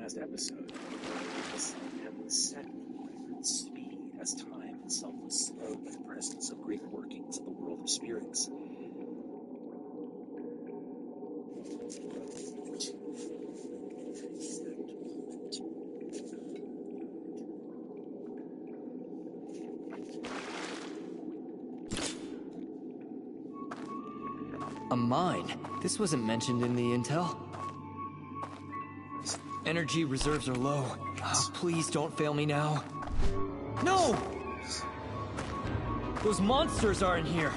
last episode, this and was set at record speed as time itself was slowed by the presence of great workings of the world of spirits. A mine? This wasn't mentioned in the intel. Energy reserves are low. Oh, please don't fail me now. No! Those monsters are in here.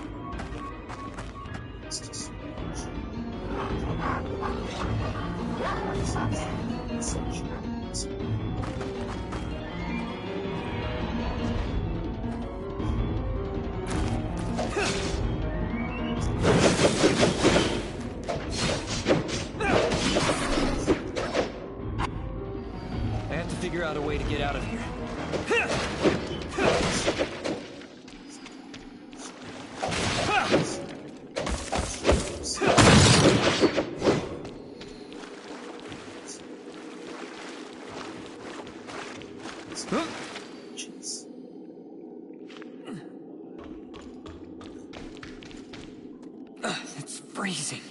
Figure out a way to get out of here. It's freezing.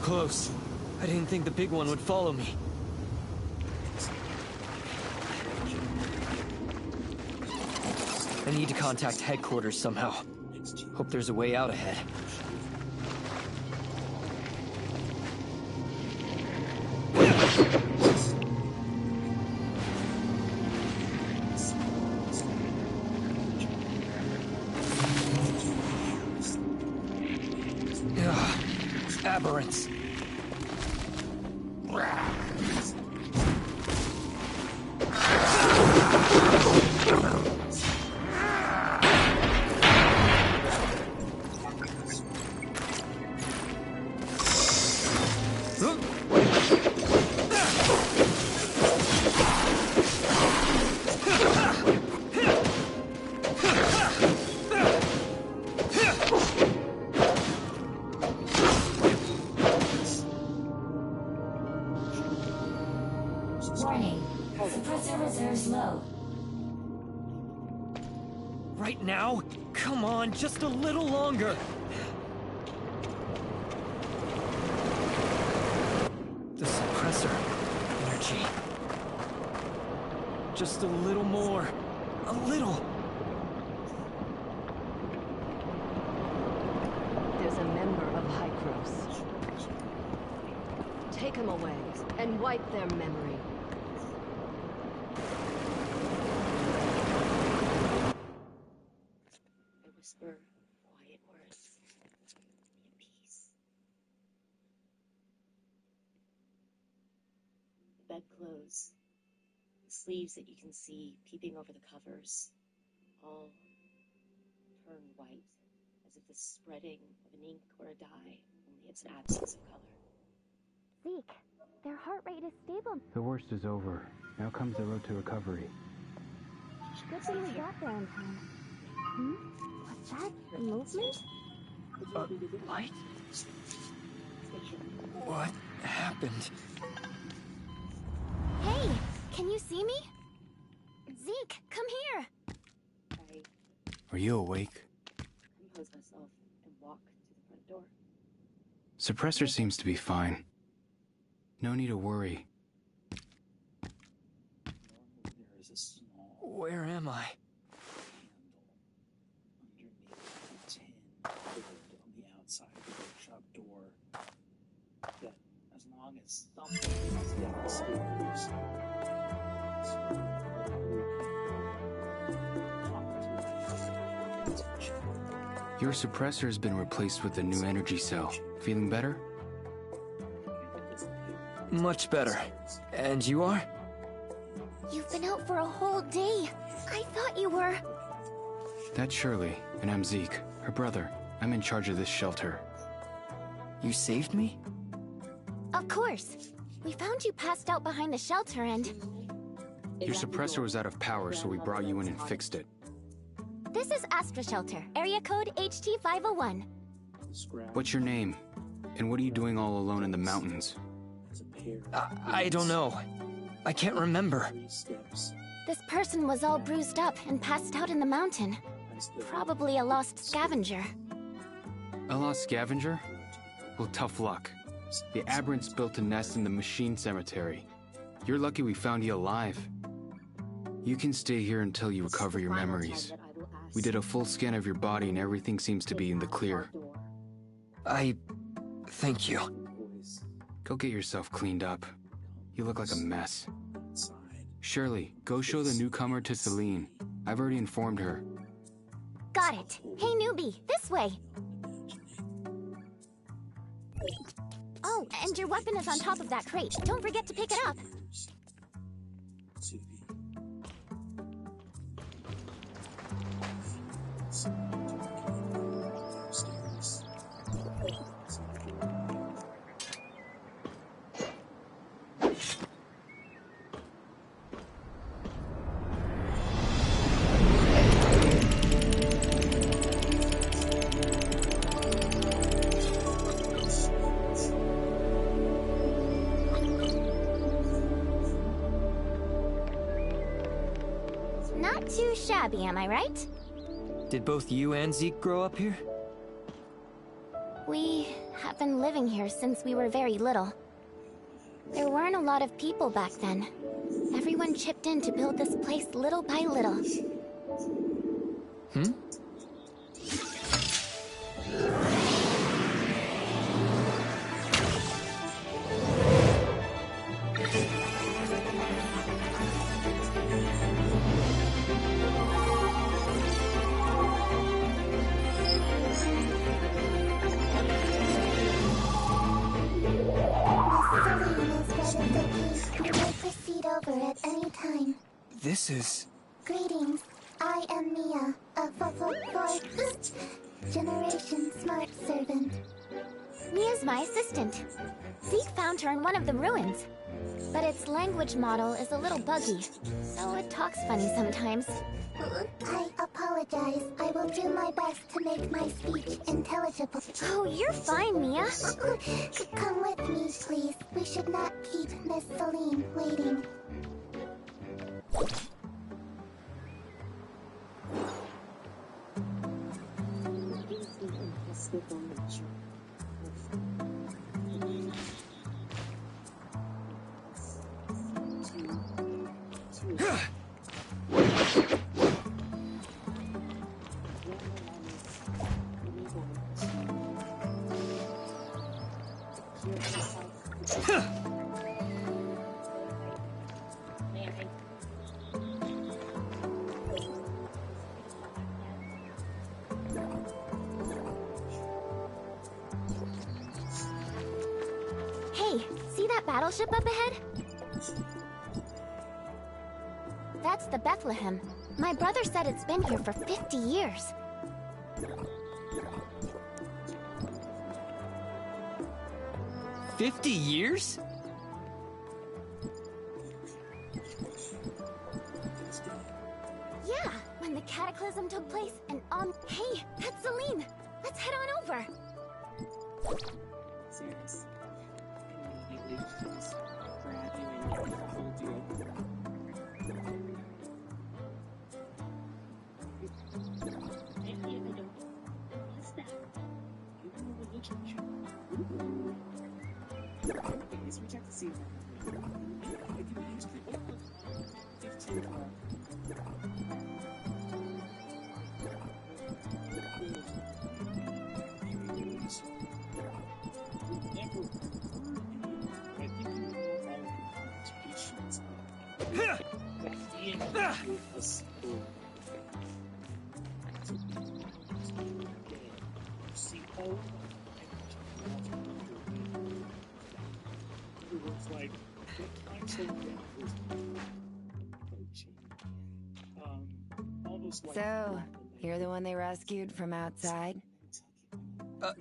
Close. I didn't think the big one would follow me. I need to contact headquarters somehow. Hope there's a way out ahead. Aberrants. Right now? Come on, just a little longer. The suppressor energy. Just a little more. A little. There's a member of Hykros. Take him away and wipe their memory. Whisper quiet words. Be at peace. The bedclothes, the sleeves that you can see peeping over the covers, all turn white, as if the spreading of an ink or a dye, only it's an absence of color. Zeke, their heart rate is stable. The worst is over. Now comes the road to recovery. Good thing we got there in time. What's that? Movement? Light? What happened? Hey, can you see me? Zeke, come here. Are you awake? Compose myself and walk to the front door. Suppressor seems to be fine. No need to worry. There is a small Where am I? outside the workshop door that, as long as something is getting escaped loose, Your suppressor has been replaced with a new energy cell. Feeling better? Much better. And you are? You've been out for a whole day. I thought you were... That's Shirley, and I'm Zeke, her brother. I'm in charge of this shelter. You saved me? Of course. We found you passed out behind the shelter and... Your suppressor was out of power, so we brought you in and fixed it. This is Astra Shelter, area code HT501. What's your name? And what are you doing all alone in the mountains? I don't know. I can't remember. This person was all bruised up and passed out in the mountain. Probably a lost scavenger. A lost scavenger? Well, tough luck. The aberrants built a nest in the machine cemetery. You're lucky we found you alive. You can stay here until you recover your memories. We did a full scan of your body and everything seems to be in the clear. Thank you. Go get yourself cleaned up. You look like a mess. Shirley, go show the newcomer to Celine. I've already informed her. Got it. Hey, newbie, this way. Oh, and your weapon is on top of that crate. Don't forget to pick it up. Not too shabby, am I right? Did both you and Zeke grow up here? We have been living here since we were very little. There weren't a lot of people back then. Everyone chipped in to build this place little by little. Hmm? This is... Greetings. I am Mia, a fourth generation smart servant. Mia's my assistant. Zeke found her in one of the ruins. But its language model is a little buggy, so it talks funny sometimes. I apologize. I will do my best to make my speech intelligible. Oh, you're fine, Mia. Come with me, please. We should not keep Miss Celine waiting. Hey, see that battleship up ahead? That's the Bethlehem. My brother said it's been here for 50 years. "50 years? Yeah, when the cataclysm took place and Hey, that's Celine! Let's head on over! Serious. Grab you and hold you over. Let's recheck to see Oh, everyone's like, I'm so down was almost like. So, you're the one they rescued from outside?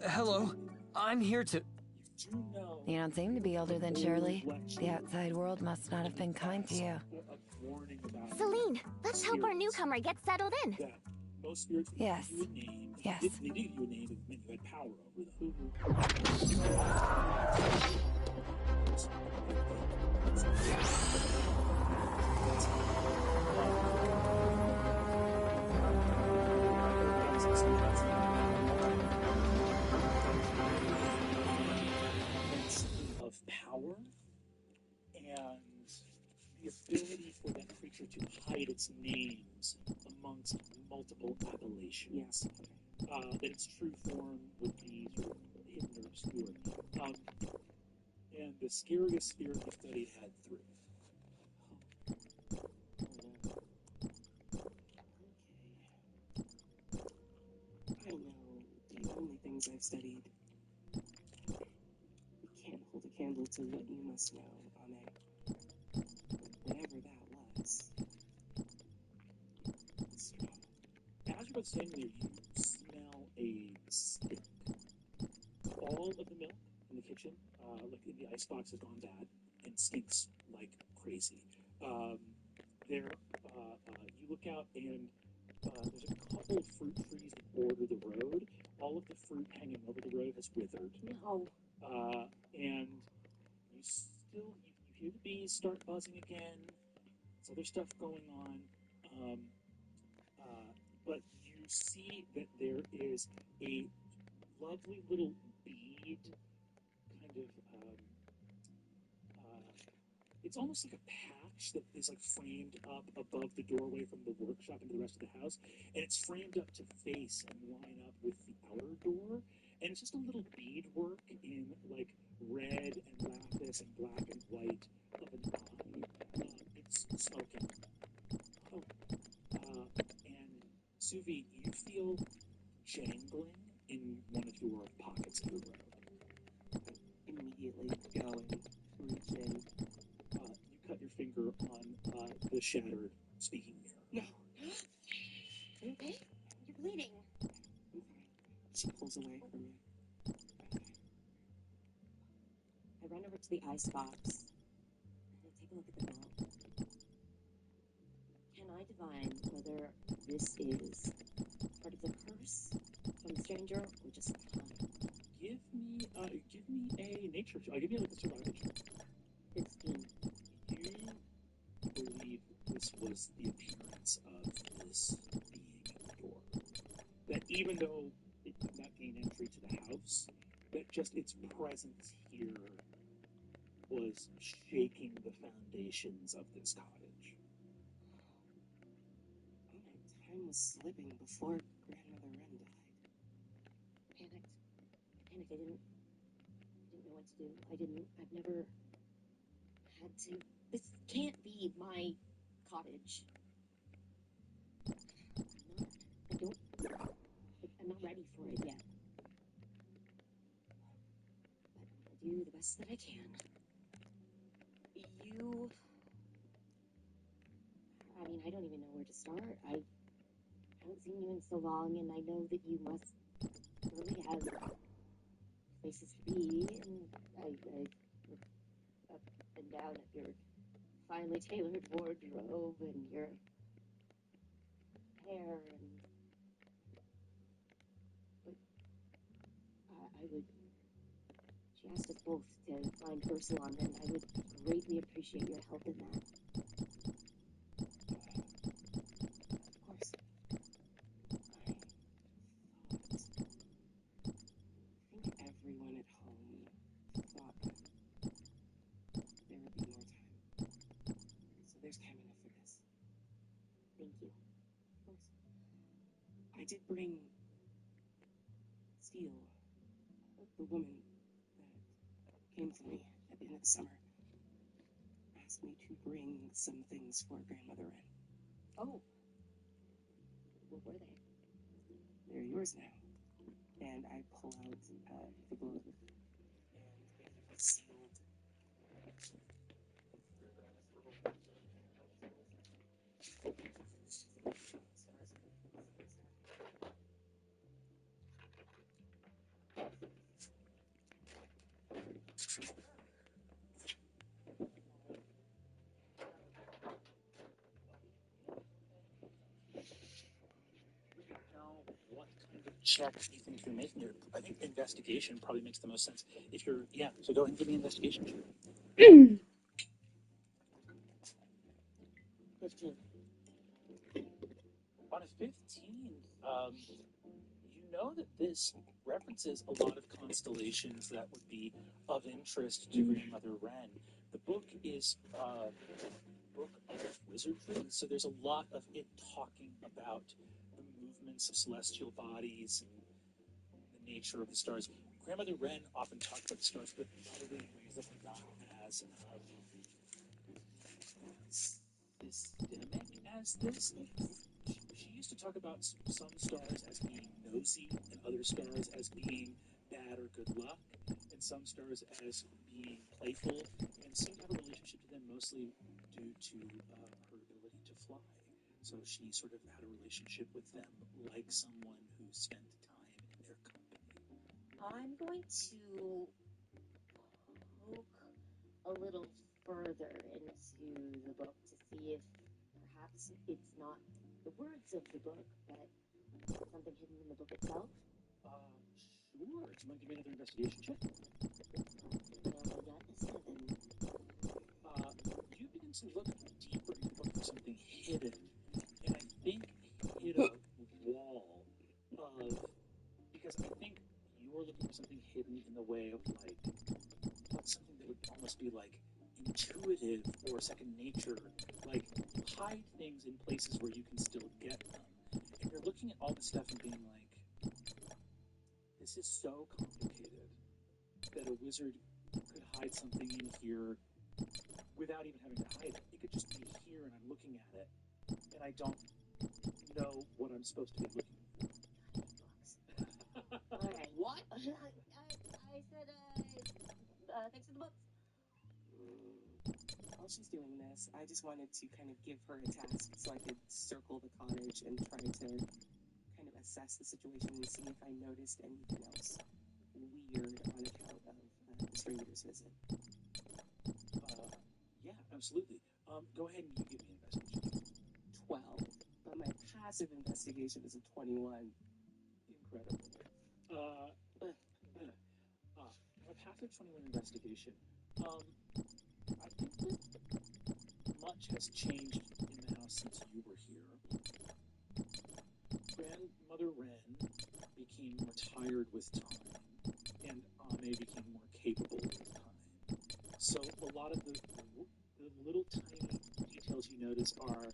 Hello. I'm here to... You don't seem to be older than Shirley. The outside world must not have been kind to you. Celine, let's help our newcomer get settled in. Yes. Yes. They did you a name and you had power over of power and the ability for that creature to hide its names amongst multiple appellations. That its true form would be sort of hidden or obscure. And the scariest spirit we studied had three. I know the only things I've studied. You can't hold a candle to what you must know, Ame. Whatever that was. It's strong. As you're standing there, you smell a stink. All of the milk in the kitchen, like in the icebox, has gone bad and stinks like crazy. You look out and there's a couple of fruit trees that border the road. All of the fruit hanging over the road has withered. No. And you hear the bees start buzzing again. There's other stuff going on. But you see that there is a lovely little bead, kind of, it's almost like a patch that is like framed up above the doorway from the workshop into the rest of the house, and it's framed up to face and line up with the outer door, and it's just a little bead work in like red and lapis and black and white of an eye. It's smoking. And Suvi, you feel jangling in one of your pockets of your robe. Immediately go and reach in. You cut your finger on the shattered speaking mirror. No. Are you okay? You're bleeding. I'm fine. She pulls away from me. I run over to the icebox and I take a look at the milk. Can I divine whether this is part of the curse from the stranger or just time? Give me a nature. I'll give you like a survival check. 16. You believe this was the appearance of this being at the door. That even though it did not gain entry to the house, that just its presence here was shaking the foundations of this cottage. Time was slipping before Grandmother Wren died. Panicked. I didn't know what to do. I've never had to. This can't be my cottage. I'm not ready for it yet. But I'm gonna do the best that I can. I don't even know where to start. I haven't seen you in so long, and I know that you must really have places to be, and I look up and down at your finely tailored wardrobe and your hair, but she asked us both to find Ursulon, and I would greatly appreciate your help in that. I did bring Steel, the woman that came for me at the end of the summer, asked me to bring some things for Grandmother Wren. Oh. What were they? They're yours now. And I pull out the glove, and it was sealed. What kind of check do you think you're making here? I think investigation probably makes the most sense. If you're, yeah, so go ahead and give me an investigation check. 15. On a 15, you know that this references a lot of constellations that would be of interest to Grandmother Wren. The book is a book of wizardry, so there's a lot of it talking about the movements of celestial bodies and the nature of the stars. Grandmother Wren often talked about the stars, but probably in ways that were not as systemic as this. She used to talk about some stars as being nosy and other stars as being bad or good luck, and some stars as being playful, and seemed to have a relationship to them mostly due to her ability to fly. So she sort of had a relationship with them like someone who spent time in their company. I'm going to poke a little further into the book to see if perhaps it's not the words of the book, but something hidden in the book itself. Sure. Do you want to give me another investigation check? I only got a 7. You begin to look deeper in the book for something hidden, and I think hit a wall of, because I think you're looking for something hidden in the way of like something that would almost be like intuitive or second nature, like hide things in places where you can still get them. And you're looking at all this stuff and being like, this is so complicated that a wizard could hide something in here without even having to hide it. It could just be here and I'm looking at it and I don't know what I'm supposed to be looking for. Alright. What? I said, thanks for the books. While she's doing this, I just wanted to kind of give her a task so I could circle the cottage and try to kind of assess the situation and see if I noticed anything else weird on account of the stranger's visit. Yeah, absolutely. Go ahead and you give me an investigation. 12. But my passive investigation is a 21. Incredible. A passive 21 investigation. I think that much has changed in the house since you were here. Grandmother Wren became more tired with time, and Ame became more capable with time. So a lot of the little tiny details you notice are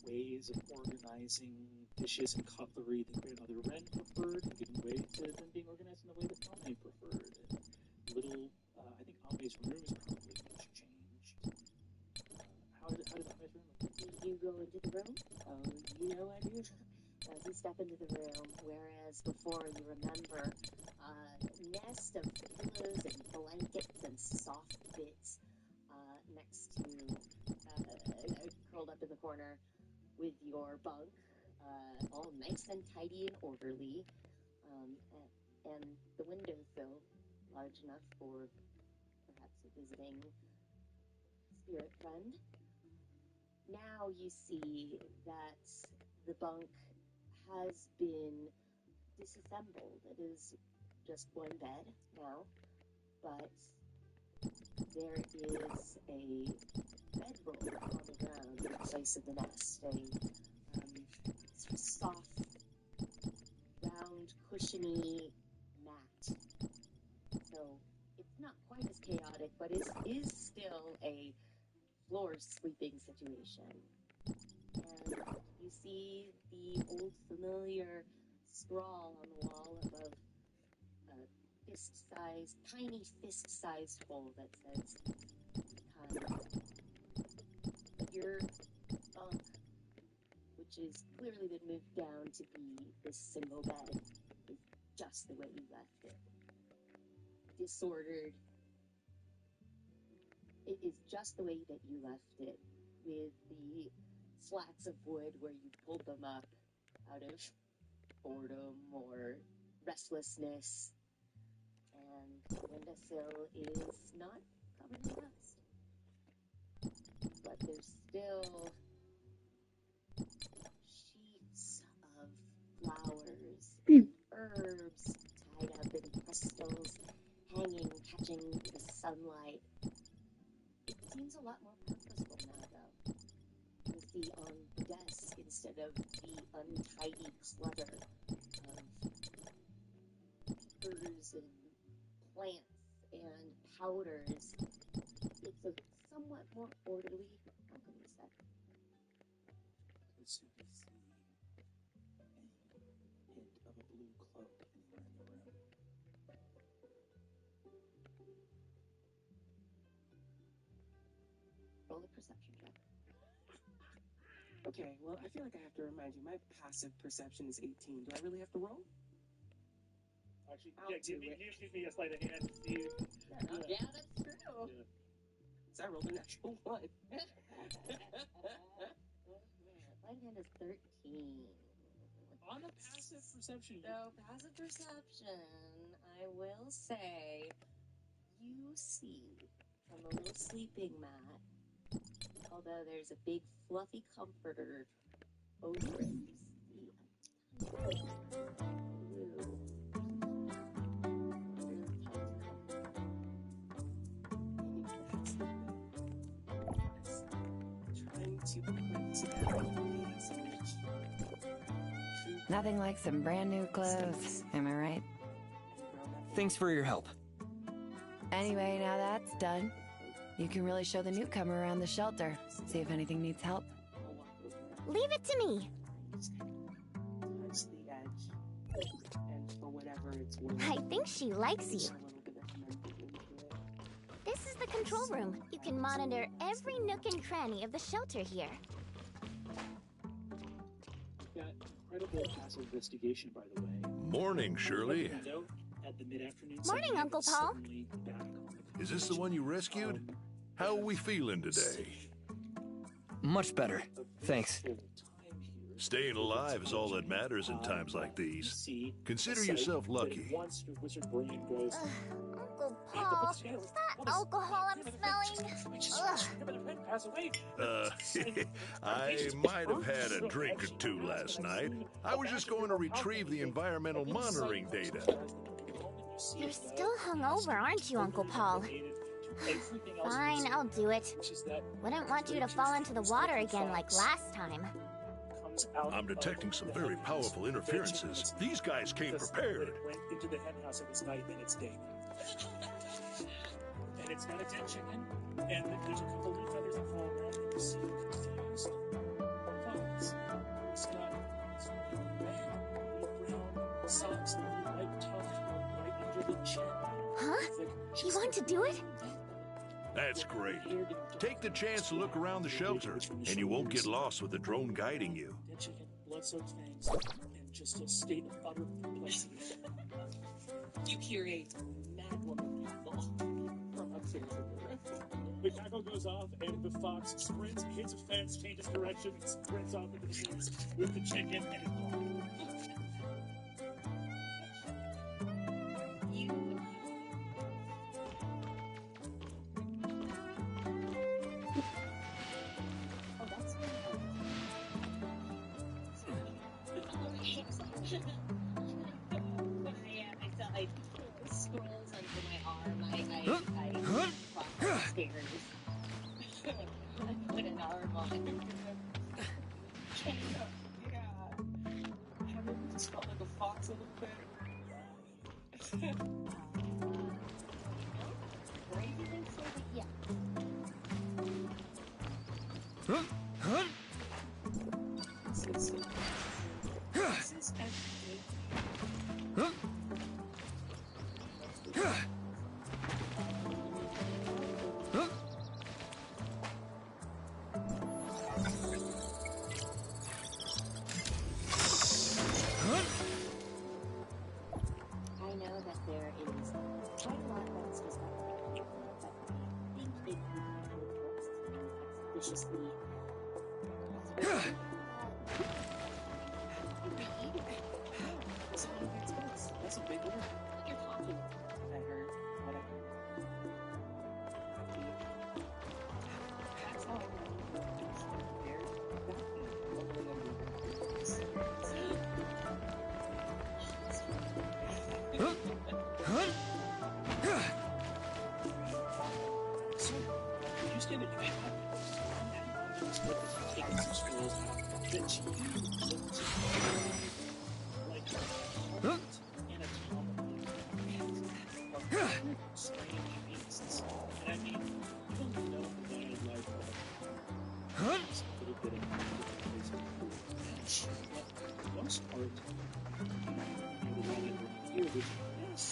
ways of organizing dishes and cutlery that Grandmother Wren preferred, and giving way to them being organized in the way that Ame preferred. And little, I think Ame's room is probably much changed. How did Ame's room look? Did you go into the room? Oh, you know I do. You step into the room, whereas before you remember a nest of pillows and blankets and soft bits next to, curled up in the corner with your bunk, all nice and tidy and orderly, and the windowsill large enough for perhaps a visiting spirit friend. Now you see that the bunk has been disassembled. It is just one bed now, but there is a bedroll on the ground in place of the nest, a sort of soft, round, cushiony mat. So it's not quite as chaotic, but it is still a floor sleeping situation. And you see the old familiar scrawl on the wall above a fist-sized, tiny fist-sized hole that says time. But your bunk, which has clearly been moved down to be this single bed, is just the way you left it. Disordered. It is just the way that you left it, with the slats of wood where you pulled them up out of boredom or restlessness. And the windowsill is not covered in dust. But there's still sheets of flowers and herbs tied up in crystals, hanging, catching the sunlight. It seems a lot more purposeful now, though, with the on the desk instead of the untidy clutter of papers and plants and powders. It's a somewhat more orderly alchemy set. As soon as the hint of a blue cloak anywhere in the room. Roll a perception check. Okay, well, I feel like I have to remind you, my passive perception is 18. Do I really have to roll? Actually, I'll yeah, do give it. me a sleight of hand, Steve. Yeah, that's true. Yeah. So I rolled a natural 1. Sleight of hand is 13. On a passive perception. So, passive perception, I will say, you see from the little sleeping mat, although there's a big fluffy comforter over it, you see a tiny blue. Really tiny comforter. Maybe that's the thing. Trying to put together ways in which Nothing like some brand new clothes, am I right? Thanks for your help. Anyway, now that's done. You can really show the newcomer around the shelter. See if anything needs help. Leave it to me. touch the edge, and for whatever it's worth, I think she likes you. there's a little bit of mental into it. This is the control room. You can monitor every nook and cranny of the shelter here. Got incredible passive investigation, by the way. Morning, Shirley. Note at the mid-afternoon Morning, segment, Uncle it's Paul. suddenly back on the Is this the one you rescued? How are we feeling today? Much better. Thanks. full time here. Staying alive is all that matters in times like You these. see Consider a sight yourself that lucky. Once your wizard brain goes, Uncle "I have to put Paul, this together. is that What is- alcohol I'm smelling? I just Ugh. remember the pen pass away. I might have had a drink or two last night. I was just going to retrieve the environmental monitoring data. You're still hungover, aren't you, Uncle Paul? Fine, I'll do it. Wouldn't want you to fall into the water again like last time. I'm detecting some very powerful interferences. These guys came prepared. It went into the hen house. It was night, and it's day. And it's got a dead chicken, and there's a couple of feathers that fall around, and you see confused clouds. It's got red, little brown socks, and a little white tuft right under the chin. Huh? It's like, You want to do it? That's great. Take the chance to look around the shelter, and you won't get lost with the drone guiding you. Dead chicken, blood-soaked fangs, and just a state of utter perplexity. You hear a mad woman cackle from upstairs in the room. The cackle goes off, and the fox sprints, hits a fence, changes direction, and sprints off into the woods with the chicken and his dog. Oh, that's I put scrolls under my arm. I cross the stairs. I put an arm on. Yeah. Haven't we just felt like a fox a little bit? Where do you think so? Yeah. This is everything. That's a big word. You're talking. I heard. Whatever. That's how I know. It's very So, you stand at your head. Taking some scrolls out that you like anatomically strange beasts. And I mean, even though that I like a little bit of crazy, but for the most part, the one here, which is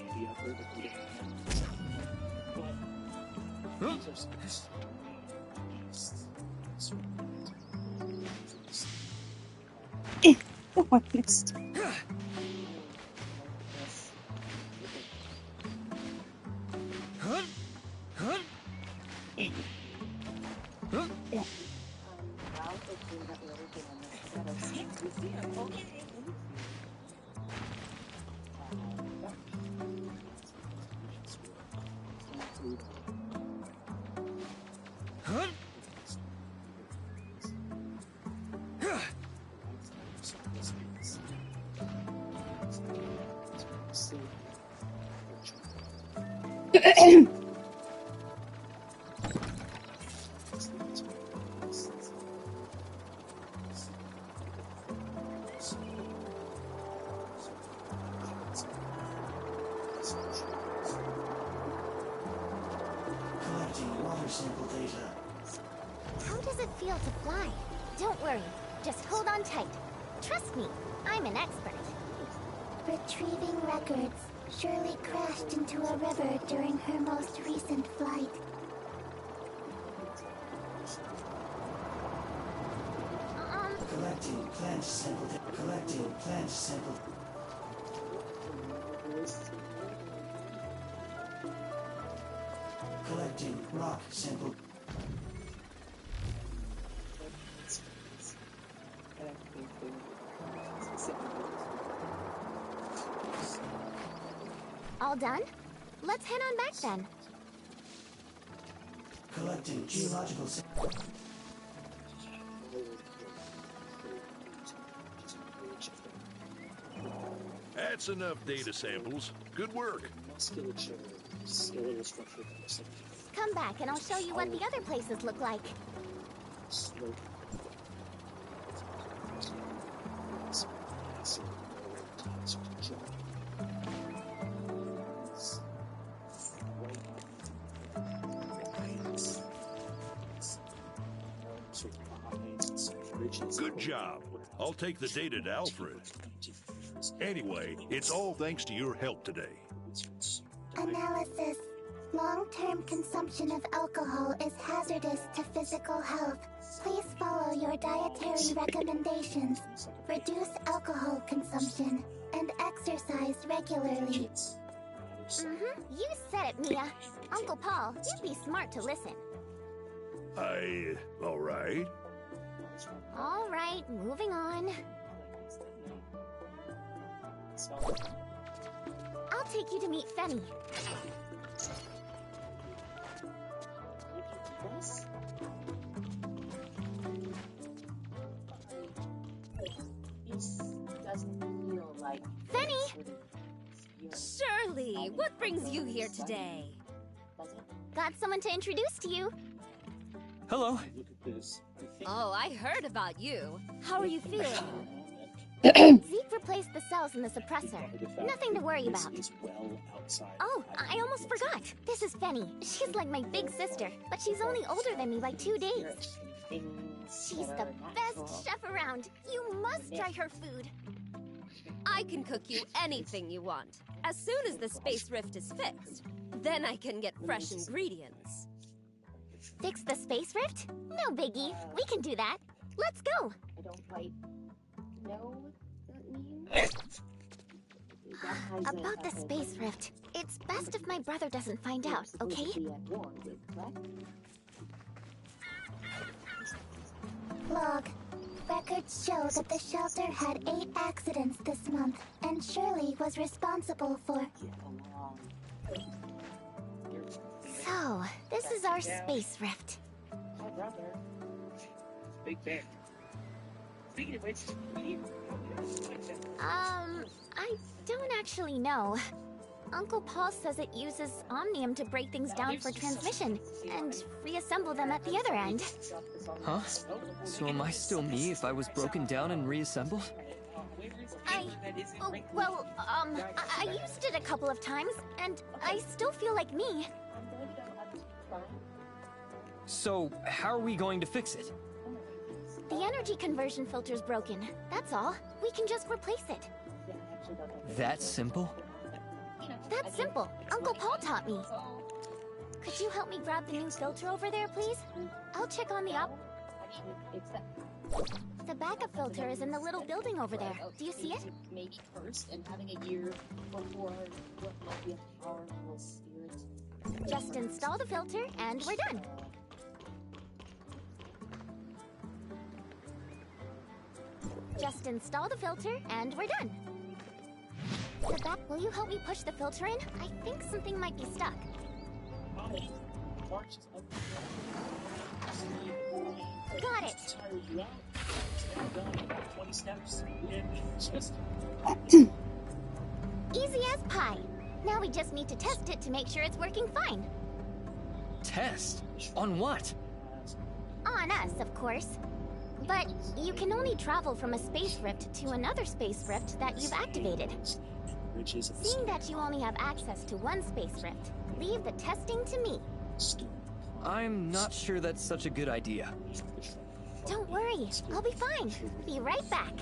the effort that we get. But these are some How does it feel to fly? Don't worry. Just hold on tight. Trust me, I'm an expert. Retrieving records. Shirley crashed into a river during her most recent flight. Collecting plant sample. Collecting plant sample. Collecting rock sample. All done? Let's head on back then. Collecting geological sample. That's enough data samples. Good work. musculature, skeletal structure. Come back and I'll show you what the other places look like. Slow. Good job. I'll take the data to Alfred. Anyway, it's all thanks to your help today. Analysis. Long-term consumption of alcohol is hazardous to physical health. Please follow your dietary recommendations. Reduce alcohol consumption and exercise regularly. You said it, Mia. Uncle Paul, you'd be smart to listen. All right. All right, moving on. I'll take you to meet Fenny. This doesn't feel like Fenny! Shirley, what brings you here today? Got someone to introduce to you. Hello. Oh, I heard about you. How are you feeling? Zeke replaced the cells in the suppressor. Nothing to worry about. Oh, I almost forgot. This is Fenny. She's like my big sister, but she's only older than me by 2 days. She's the best chef around. You must try her food. I can cook you anything you want, as soon as the space rift is fixed. Then I can get fresh ingredients. Fix the space rift? No biggie. We can do that. Let's go. I don't quite know what that means. About the space rift. It's best if my brother doesn't find out, okay? Log. Records show that the shelter had 8 accidents this month, and Shirley was responsible for... So, this is our space rift. My brother. Big fan. Speaking of which, I don't actually know. Uncle Paul says it uses Omnium to break things down for transmission, and reassemble them at the other end. Huh? So am I still me if I was broken down and reassembled? I used it a couple of times, and I still feel like me. So, how are we going to fix it? The energy conversion filter's broken, that's all. We can just replace it. That simple? That's simple. Uncle Paul taught me. Could you help me grab the new filter over there, please? I'll check on the The backup filter is in the little building over there. Do you see it? Maybe first, and having a year before what might be a powerful spirit. Just install the filter, and we're done. Just install the filter, and we're done. Will you help me push the filter in? I think something might be stuck. Got it! Easy as pie. Now we just need to test it to make sure it's working fine. Test? On what? On us, of course. But you can only travel from a space rift to another space rift that you've activated. Seeing that you only have access to one space rift, leave the testing to me. I'm not sure that's such a good idea. Don't worry, I'll be fine. Be right back.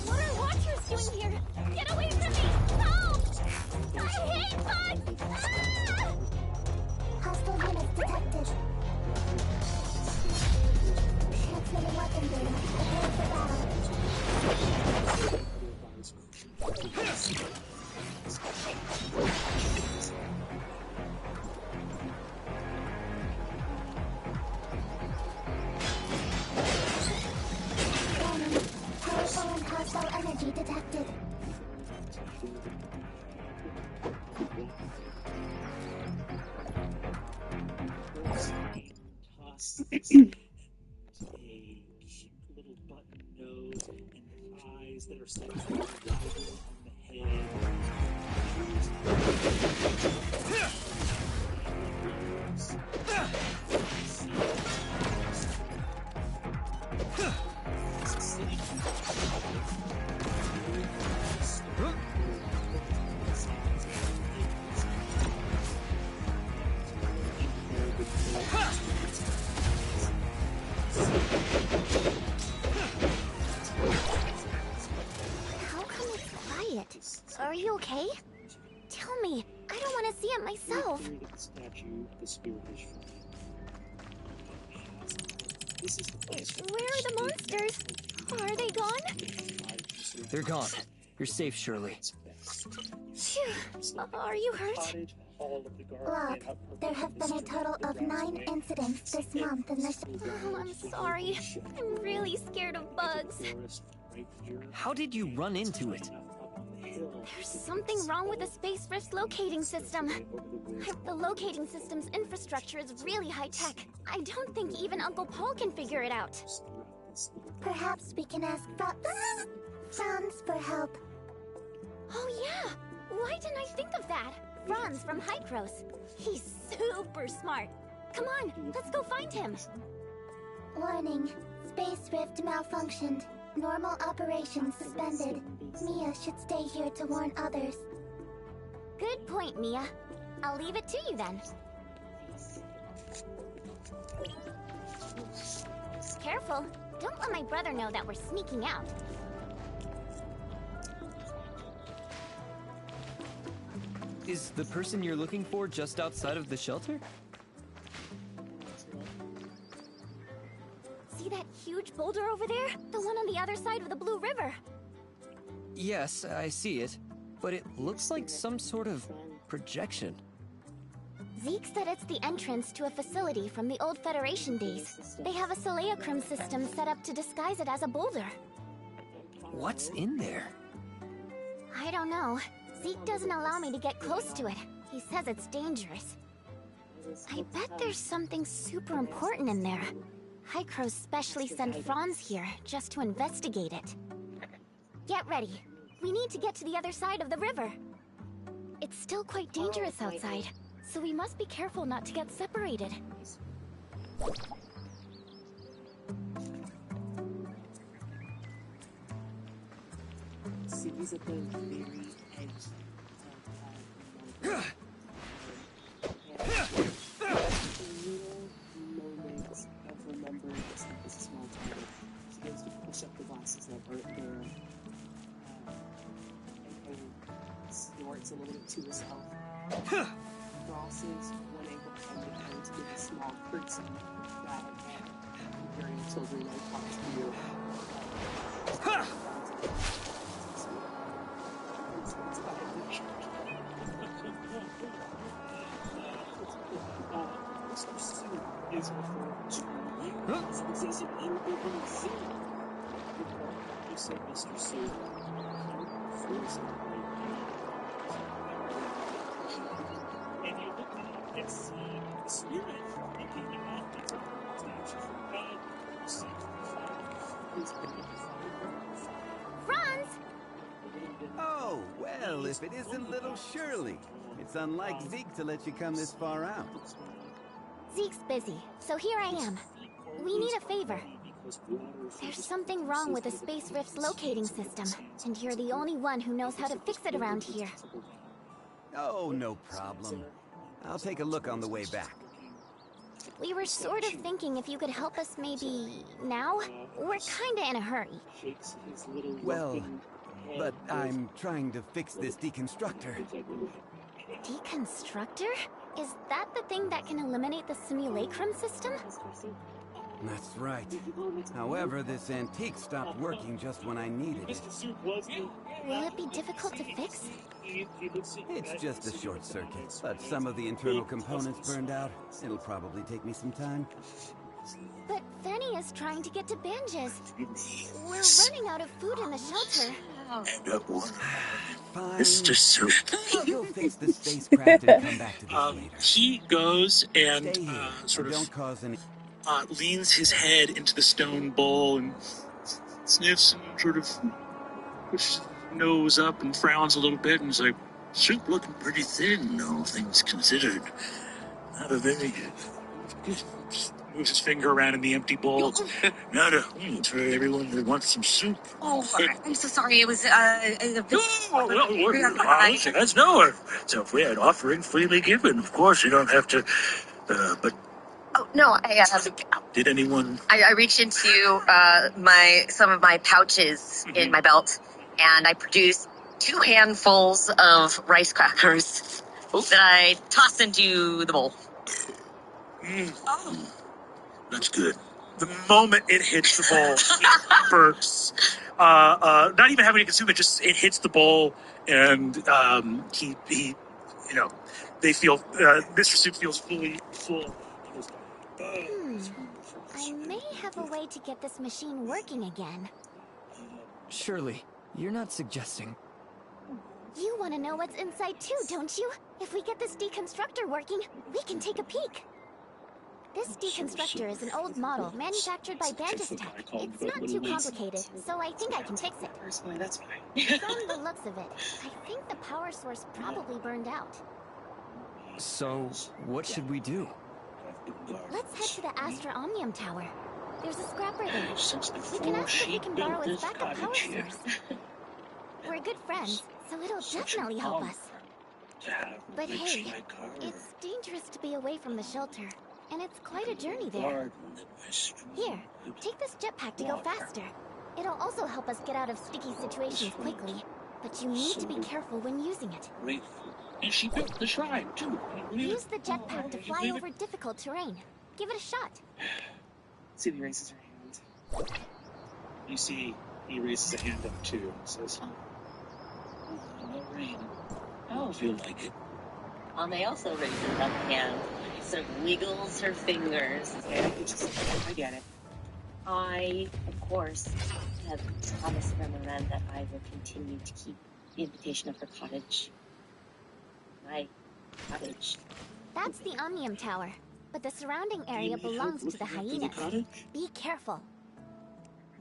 What are Watchers doing here? Get away from me! Help! I hate bugs! Ah! Hostile units detected. Transmitting weapon data. Prepare for Powerful and hostile energy detected. a little button nose and eyes that are slightly wider on the head. How come it's quiet? Are you okay? Tell me. I don't want to see it myself. Where are the monsters? Are they gone? They're gone. You're safe, Shirley. Phew. Are you hurt? Log, there have been a total of 9 incidents this month in this... Oh, I'm sorry. I'm really scared of bugs. How did you run into it? There's something wrong with the Space Rift's locating system. The locating system's infrastructure is really high-tech. I don't think even Uncle Paul can figure it out. Perhaps we can ask Franz for help. Oh yeah! Why didn't I think of that? Franz from Hykros. He's super smart. Come on, let's go find him. Warning. Space Rift malfunctioned. Normal operations suspended. Mia should stay here to warn others. Good point, Mia. I'll leave it to you then. Careful. Don't let my brother know that we're sneaking out. Is the person you're looking for just outside of the shelter? See that huge boulder over there? The one on the other side of the Blue River. Yes, I see it. But it looks like some sort of projection. Zeke said it's the entrance to a facility from the old Federation days. They have a Seleochrome system set up to disguise it as a boulder. What's in there? I don't know. Zeke doesn't allow me to get close to it. He says it's dangerous. I bet there's something super important in there. Hycros specially sent Franz here just to investigate it. Get ready. We need to get to the other side of the river. It's still quite dangerous outside, so we must be careful not to get separated. See, he's at the very edge little moments of remembering it's like this small town. He goes to push up the glasses that aren't there, and kind of snorts a little bit to himself. Crosses one ankle behind the head to give a small curtsy that very children like talk to you. Mr. Sue is referring to existing in the zoo. You said Mr. Sue. And you look at it and see the spirit looking out the stage for God, Franz! Oh, well, if it isn't little Shirley. It's unlike Zeke to let you come this far out. Zeke's busy, so here I am. We need a favor. There's something wrong with the Space Rift's locating system, and you're the only one who knows how to fix it around here. Oh, no problem. I'll take a look on the way back. We were sort of thinking if you could help us maybe now? We're kinda in a hurry. Well, but I'm trying to fix this deconstructor. Deconstructor? Is that the thing that can eliminate the simulacrum system? That's right. However, this antique stopped working just when I needed it. Will it be difficult to fix? It's just a short circuit, but some of the internal components burned out. It'll probably take me some time. But Fanny is trying to get to Banges. We're running out of food in the shelter. Fine. Mr. Soup. We'll fix the spacecraft and come back to this later. He goes and sort of don't cause any... leans his head into the stone bowl and sniffs and sort of pushes his nose up and frowns a little bit and is like, soup looking pretty thin, all things considered. Not a very... Moves his finger around in the empty bowl. It's for everyone who wants some soup. Oh, I'm so sorry. It was, So if we had offering freely given, of course you don't have to, but... Oh, no, Did anyone... I reached into, some of my pouches in my belt, and I produced 2 handfuls of rice crackers that I tossed into the bowl. That's good. The moment it hits the bowl, it burps. Not even having to consume it, just it hits the bowl, and he they feel, Mr. Soup feels fully full. I may have a way to get this machine working again. Shirley, you're not suggesting... You want to know what's inside too, don't you? If we get this deconstructor working, we can take a peek. This deconstructor is an old model manufactured by Banges Tech. It's not too complicated, so I think I can fix it. Personally, that's fine. From the looks of it, I think the power source probably burned out. So, what should we do? Let's head to the Astra Omnium Tower. There's a scrapper there. We can ask if we can borrow its backup power source. We're good friends, so it'll definitely help us. But hey, it's dangerous to be away from the shelter. And it's quite a journey there. Here, take this jetpack to go faster. It'll also help us get out of sticky situations quickly. But you need to be careful when using it. And she built the shrine, too. Use the jetpack to fly over difficult terrain. Give it a shot. Subi raises her hand. You see, he raises a hand up, too, and says, no rain. I don't feel like it. Ame also raises up a hand. Sort of wiggles her fingers. I get it. I, of course, have promised Remoran that I will continue to keep the invitation of her cottage. My cottage. That's the Omnium Tower, but the surrounding area belongs to the hyenas. Be careful.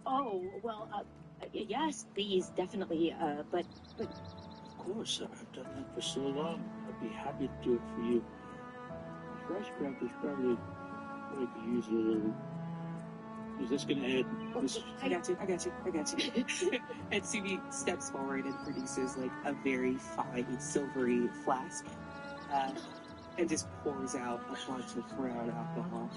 Oh, well, yes, please, definitely, but... Of course, I've done that for so long. I'd be happy to do it for you. Fresh crackers probably could use a little... Is this gonna add... I got you. And Subi steps forward and produces, like, a very fine, silvery flask, and just pours out a bunch of brown alcohol.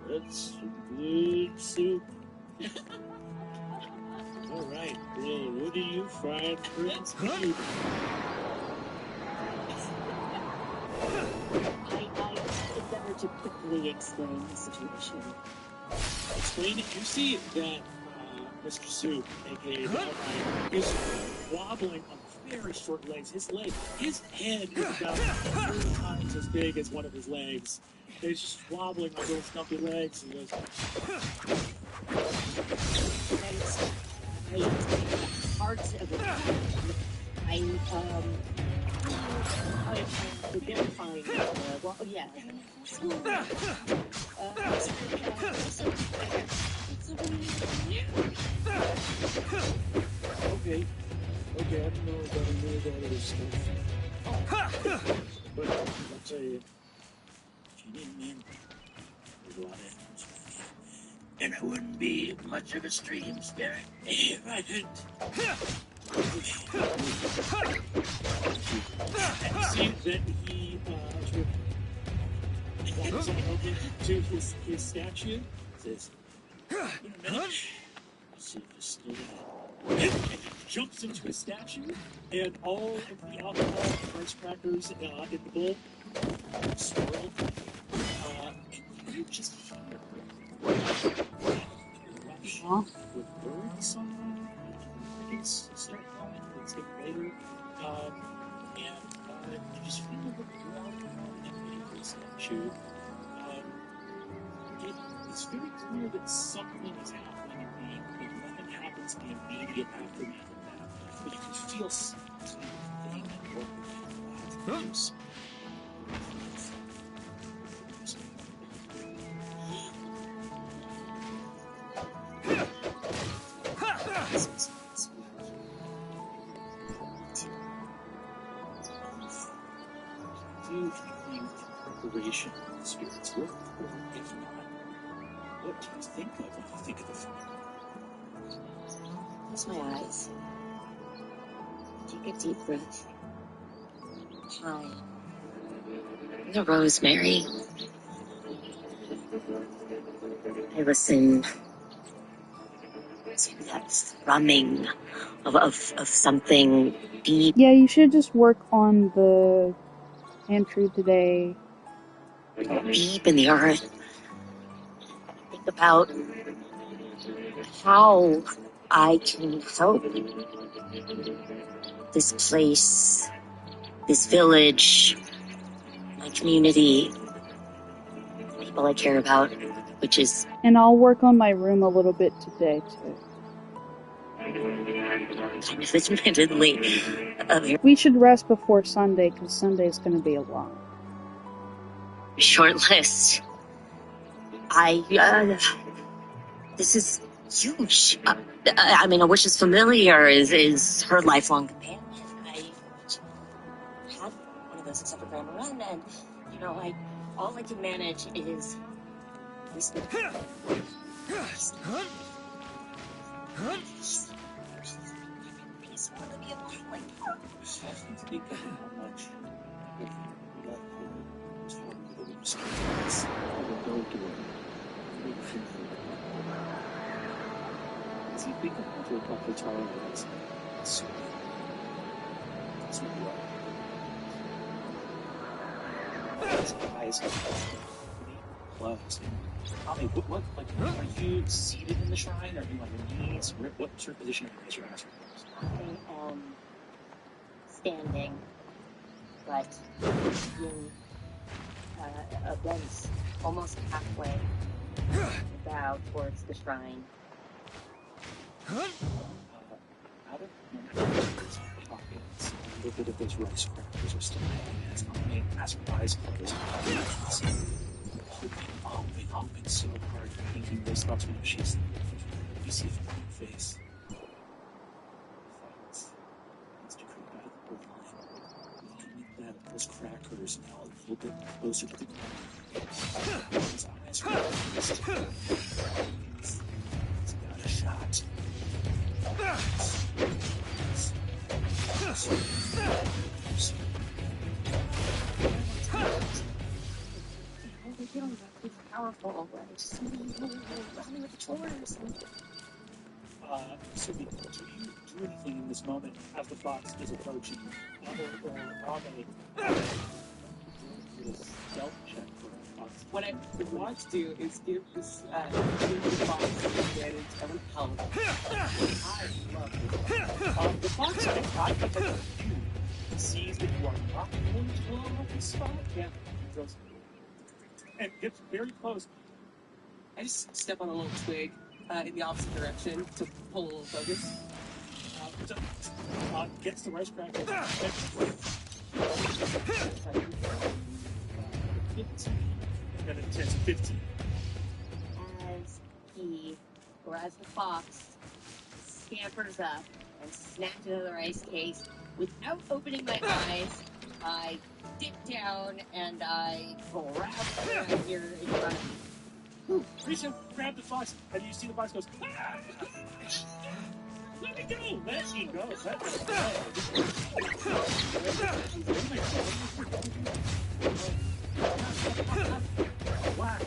That's good soup. All right, well, what are you frying for food? I endeavor to quickly explain the situation. Explain it. You see that Mr. Soup, aka the Outline, is wobbling on very short legs. His head is about 3 times as big as one of his legs. He's just wobbling on little stumpy legs. And goes, Parts of it. I'm very fine. Well, yeah. Okay, I don't know about any of that other stuff. But I'll tell you, she didn't mean there's a lot of animals around here. And I wouldn't be much of a stream spirit if I didn't. And see that he walks on over to his statue, says, "In a minute, I'll see if it's still there." And he jumps into his statue, and all of the alcohol and rice crackers in the bowl swirl, and you just hear rush with birds on them. Crickets start going, it's getting later, and you just feel a little warm in the statue. It's very clear that something is happening in being, but nothing happens in the immediate aftermath of that. But you can feel something and work with that. Do anything in preparation of the spirit's work, or if not, what do you think of when you think of the fire? Close my eyes. Take a deep breath. Hi. The rosemary. I listen to that thrumming of something deep. Yeah, you should just work on the pantry today. Deep in the earth. Think about how I can help this place, this village, my community, people I care about, which is... And I'll work on my room a little bit today, too. Kind of admittedly... We should rest before Sunday, because Sunday's going to be a long. Short list. This is huge. I mean, a wish is familiar, is her lifelong companion. I had one of those except for Grandma Run, and, you know, all I can manage is whisper. Think of how much if you let her talk to the spirits, go to it. As you think of how to talk to Tara, it's super. His eyes are closed. Tommy, what, like, are you seated in the shrine? Are you on your knees? What sort of position are you as your eyes are closed? I am standing, but in a bent, almost halfway, bow towards the shrine. Out of pockets, a little bit of those rice crackers are still hanging as Tommy has her eyes closed. Hoping so hard, thinking those thoughts when she's. You see a familiar face. It's to creep out of the line. Leaning that those crackers now a little bit closer to the ground. His eyes are closed. He's got a shot. It's powerful, but it's just me with the chores. So do you do anything in this moment as the fox is approaching? Or Ave, a stealth check for a fox. What I want to do is give this fox advantage of help. I love this. The fox, I think you sees that you are not going to blow up the spot. Yeah, goes and gets very close. I just step on a little twig in the opposite direction to pull a little focus. Gets the rice cracker. 15. And then it turns 15. As the fox scampers up and snatches another ice case, without opening my eyes, I dip down and I grab the here in front of me. Reach out, grab the fox, and you see the fox goes, ah! Let me go! Let me go! Let me go! Wow,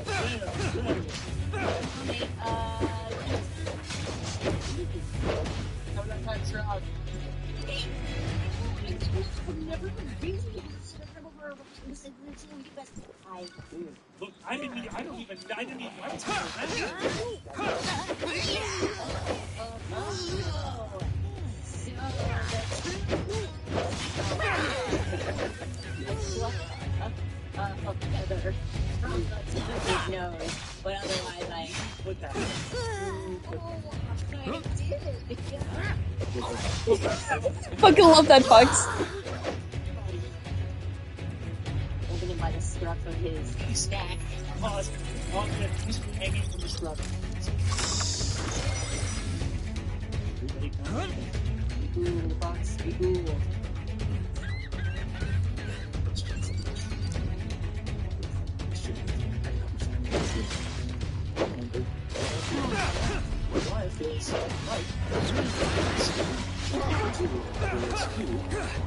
look, I didn't even, I was but otherwise I put that. Fucking love that fox. holding him by the scruff of his neck. Pause. He's hanging from the scruff. Ooh, fox. Ooh.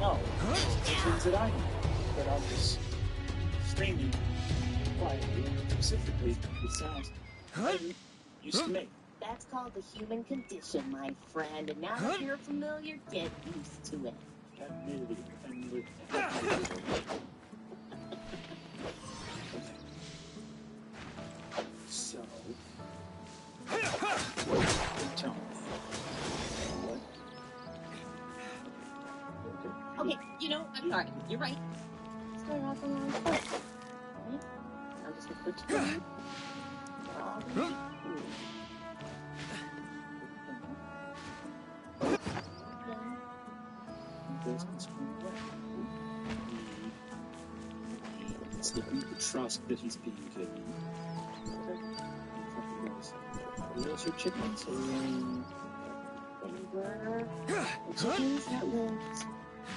No, things that I know, but I'm just screaming quietly, specifically with sounds I'm used to make. That's called the human condition, my friend, and now that you're familiar, get used to it. Admittedly, and with so, tell me. Okay, you know, I'm sorry. You're right. Start off on the wrong foot. Right? I'm just gonna put you down. It's the trust that he's being good. Those are chickens. They were the chickens that lived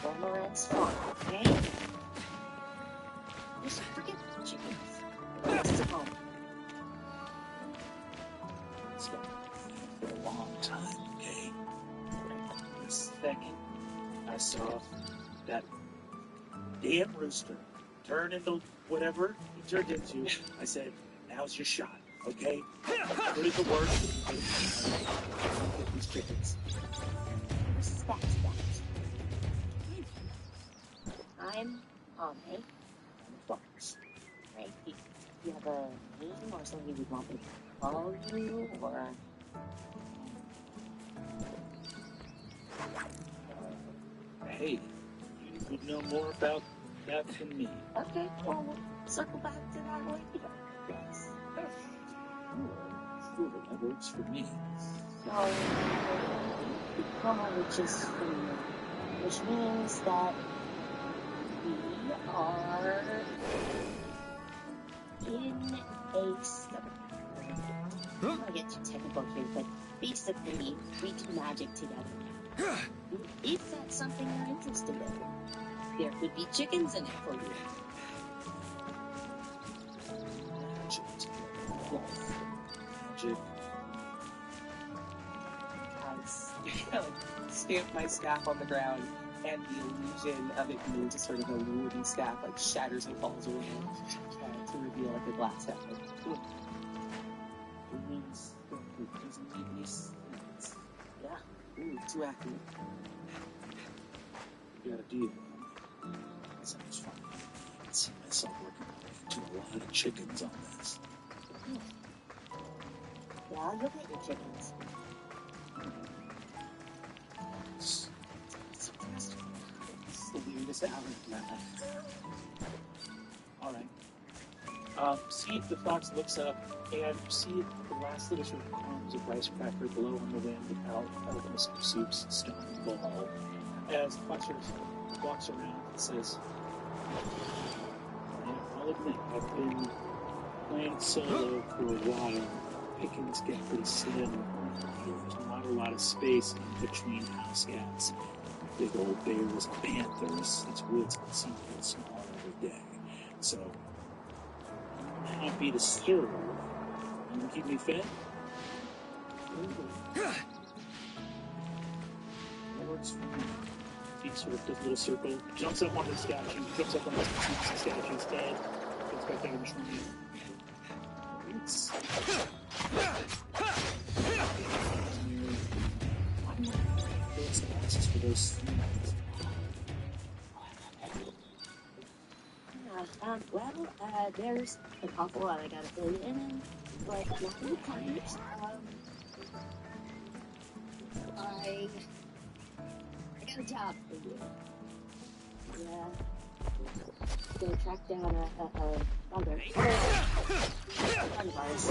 on Moret's farm, okay? Just forget the chickens. The rest is home. So, for a long time, okay? The second I saw that damn rooster turn into whatever he turned into, I said, now's your shot, okay? Put it to work. Get these chickens. Respect that. I'm Honkai. Fox. Right? Do you have a name or something you would want me to call you, or? Hey, you would know more about that than me. Okay, well, we'll circle back to that later. Yes. Sure, that works for me. So, which is which means that we are in a study. I don't want to get too technical here, but basically, we do magic together now. If that's something you're interested in, there could be chickens in it for you. Magic. Yes. Magic. I stamp my staff on the ground, and the illusion of it being just sort of a wooden staff shatters and falls away to reveal a glass head. Ruins doesn't make any sense. Yeah, too accurate. You got a deal. That sounds fun. I can see myself working to a lot of chickens on this. Yeah, you'll get your chickens. It's the weirdest hour of my life. Alright. See if the fox looks up and see the last little sort of crumbs of rice cracker blow in the wind out of Mr. Soup's stone ball. As the fox sort of walks around and says, I'll admit, I've been playing solo for a while. Pickings get pretty slim. There's not a lot of space in between house cats. Big old bears and panthers. These woods can seem to get smaller every day. So, I'm happy to serve. You can keep me fed? That works for me. He sort of does a little circle, jumps up on the statue, jumps up on the statue's head, goes back down and tree. It's... those glasses for those things. There's a couple that I gotta fill in, but nothing comes. I got a job for you. Yeah. Go track down other friend of ours.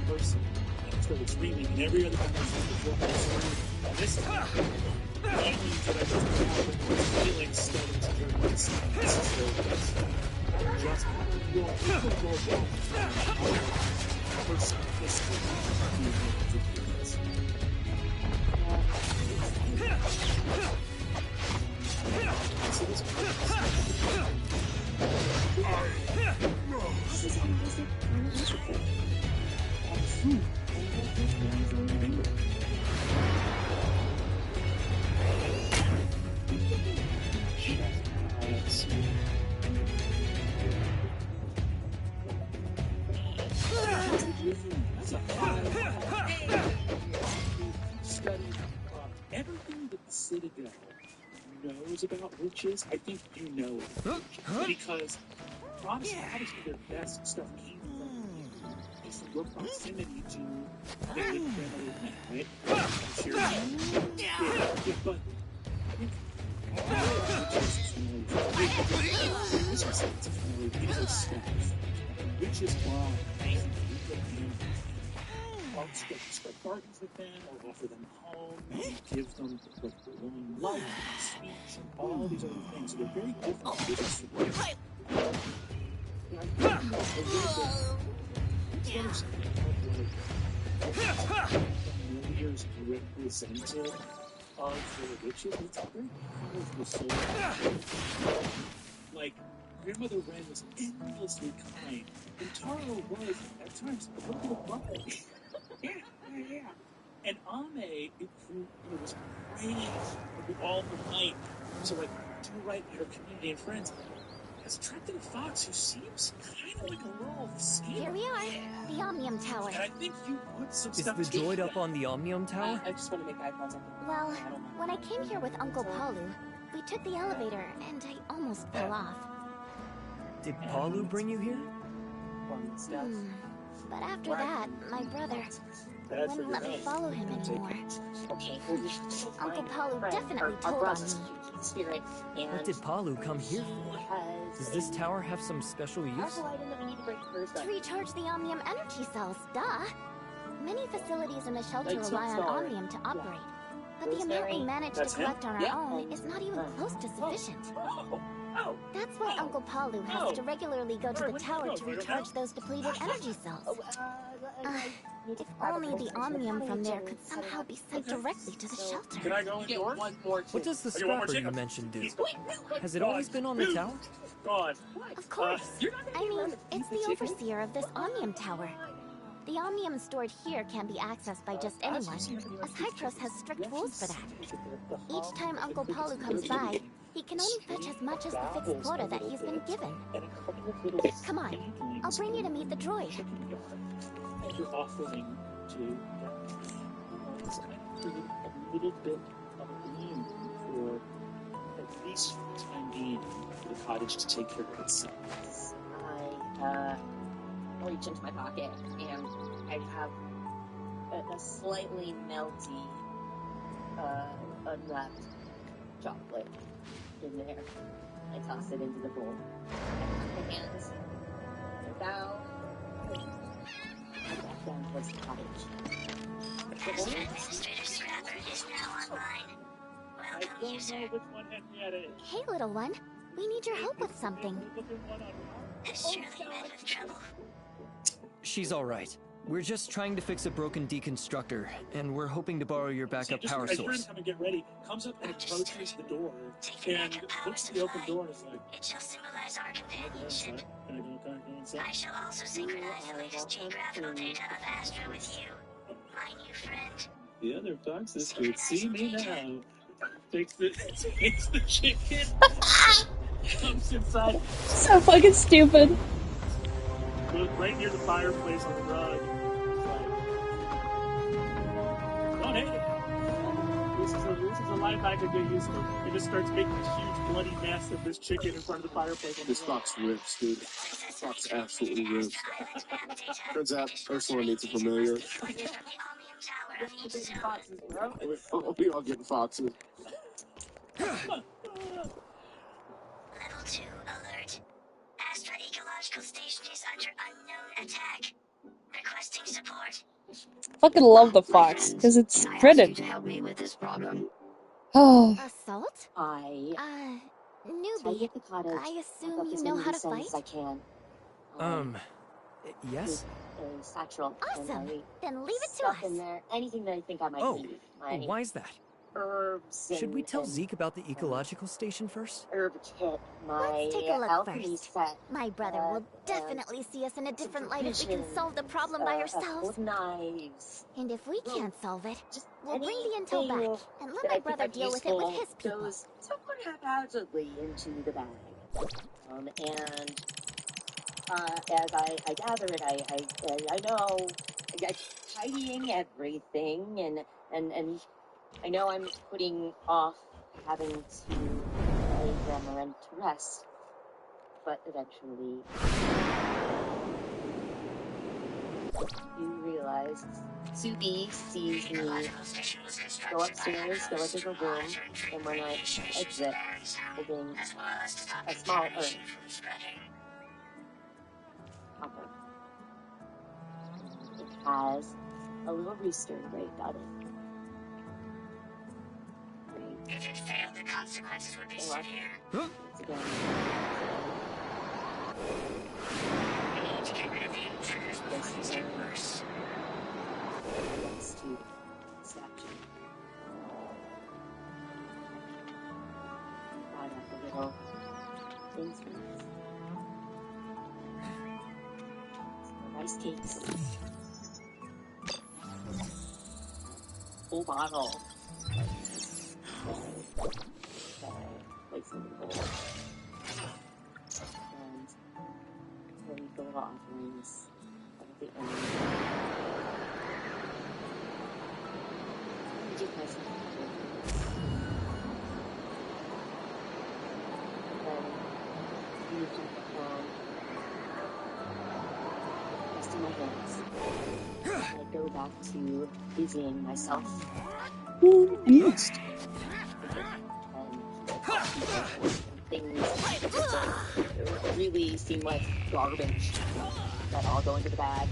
Person started screaming, and every other time I was this time, the feelings that I just had was feelings started to turn into sadness. So that's just person everything that the Citadel knows about witches, I think you know it. Because obviously their best stuff came from just your proximity to their family, right? Sure. Yeah, but I think which is why start bargains with them or offer them home, give them like one life and speech and all these other things. So they're very different. Familiars represented of the witches in its outbreak. Of the soul. Like, Grandmother Wren was endlessly kind, and Taro was, at times, a little bit of bubbly. Yeah. And Ame, who was praying with all her might to, like, do right by her community and friends, has attracted a fox who seems kind of like a little schemer. Here we are, the Omnium Tower. And I think you put some Is stuff the droid up on the Omnium Tower? I just want to make eye contact. Well, when I came here with Uncle Palu, we took the elevator, and I almost fell off. Did Palu bring you here? But after that, my brother wouldn't let me follow him anymore. Okay, Uncle Palu definitely told on me. Spirit, and What did Palu come here for? Does this tower have some special use? powerful item that we need to break first. To recharge the Omnium energy cells, duh! Many facilities in the shelter Like rely on Star. Omnium to operate. But the amount we manage to collect on our own is not even close to sufficient. That's why Uncle Palu has to regularly go to the tower to recharge those depleted energy cells. If only the Omnium from there could somehow be sent directly to the shelter. Can I go indoors? What does the scrapper you mentioned do? Has it always been on the tower? God. Of course. I mean, it's the overseer of this Omnium Tower. The Omnium stored here can't be accessed by just anyone, as Hykros has strict rules for that. Each time Uncle Palu comes by, he can only fetch as much as the fixed quota that he's been given. Come on, I'll bring you to meet the droid. You're offering to it's kind of a little bit of a gleam for at least for the time being for the cottage to take care of itself. I reach into my pocket and I have a slightly melty, unwrapped chocolate in there. I toss it into the bowl. I put my hands, I bow, I back down towards the cottage. Master Administrator Scrapper is now online. Welcome, user. Hey, little one. We need your help with something. Has Shirley met with trouble? She's alright. We're just trying to fix a broken deconstructor, and we're hoping to borrow your backup power source. Come and get ready. Comes up and approaches the door, and looks at the open door and is like, it shall symbolize our companionship. Can I go inside? I shall also synchronize the latest geographical data of Astra with you, my new friend. The other foxes could see me now. Takes the chicken. Comes inside. So fucking stupid. Goes right near the fireplace on the rug. Don't hate it. This is a life I could get used to. It just starts making a huge bloody mess of this chicken in front of the fireplace. This fox rips, dude. This fox absolutely rips. Turns out Ursula needs a familiar. We all getting foxes. Level 2 alert. Astra Ecological Station is under unknown attack. Requesting support. Fucking love the fox, because it's Britain. To help me with this problem. Oh. Assault? I Newbie. I assume you know how to fight? I can. Yes? A satchel. Awesome. Then leave it to Stuff us. in there. Anything that I think I might need. Why's that? Herbs. Should we tell Zeke about the ecological station first? Herb kit. Let's take a look alchemy first. set. My brother will definitely see us in a different light if we can solve the problem by ourselves. Knives. And if we can't solve it, we'll bring the intel back and let my brother deal with it with his people. Goes somewhat haphazardly into the bag. And as I gather it, I know I'm tidying everything, and I know I'm putting off having to lay Grandma to rest, but eventually you realize Subi sees me go upstairs, go into the room, and when I exit, holding a small urn. Hopper. It has a little rooster engraved on it. If it failed, the consequences would be severe. Once again. We need to get rid of the intruders before things get worse. Next to statue. So, things. Rice cakes. Full bottle. Place in the bowl. And then the little offerings at the end. Just nice and then you jump down. Resting my hands. I go back to busying myself. Yes. Things that really seem like garbage that all go into the bag.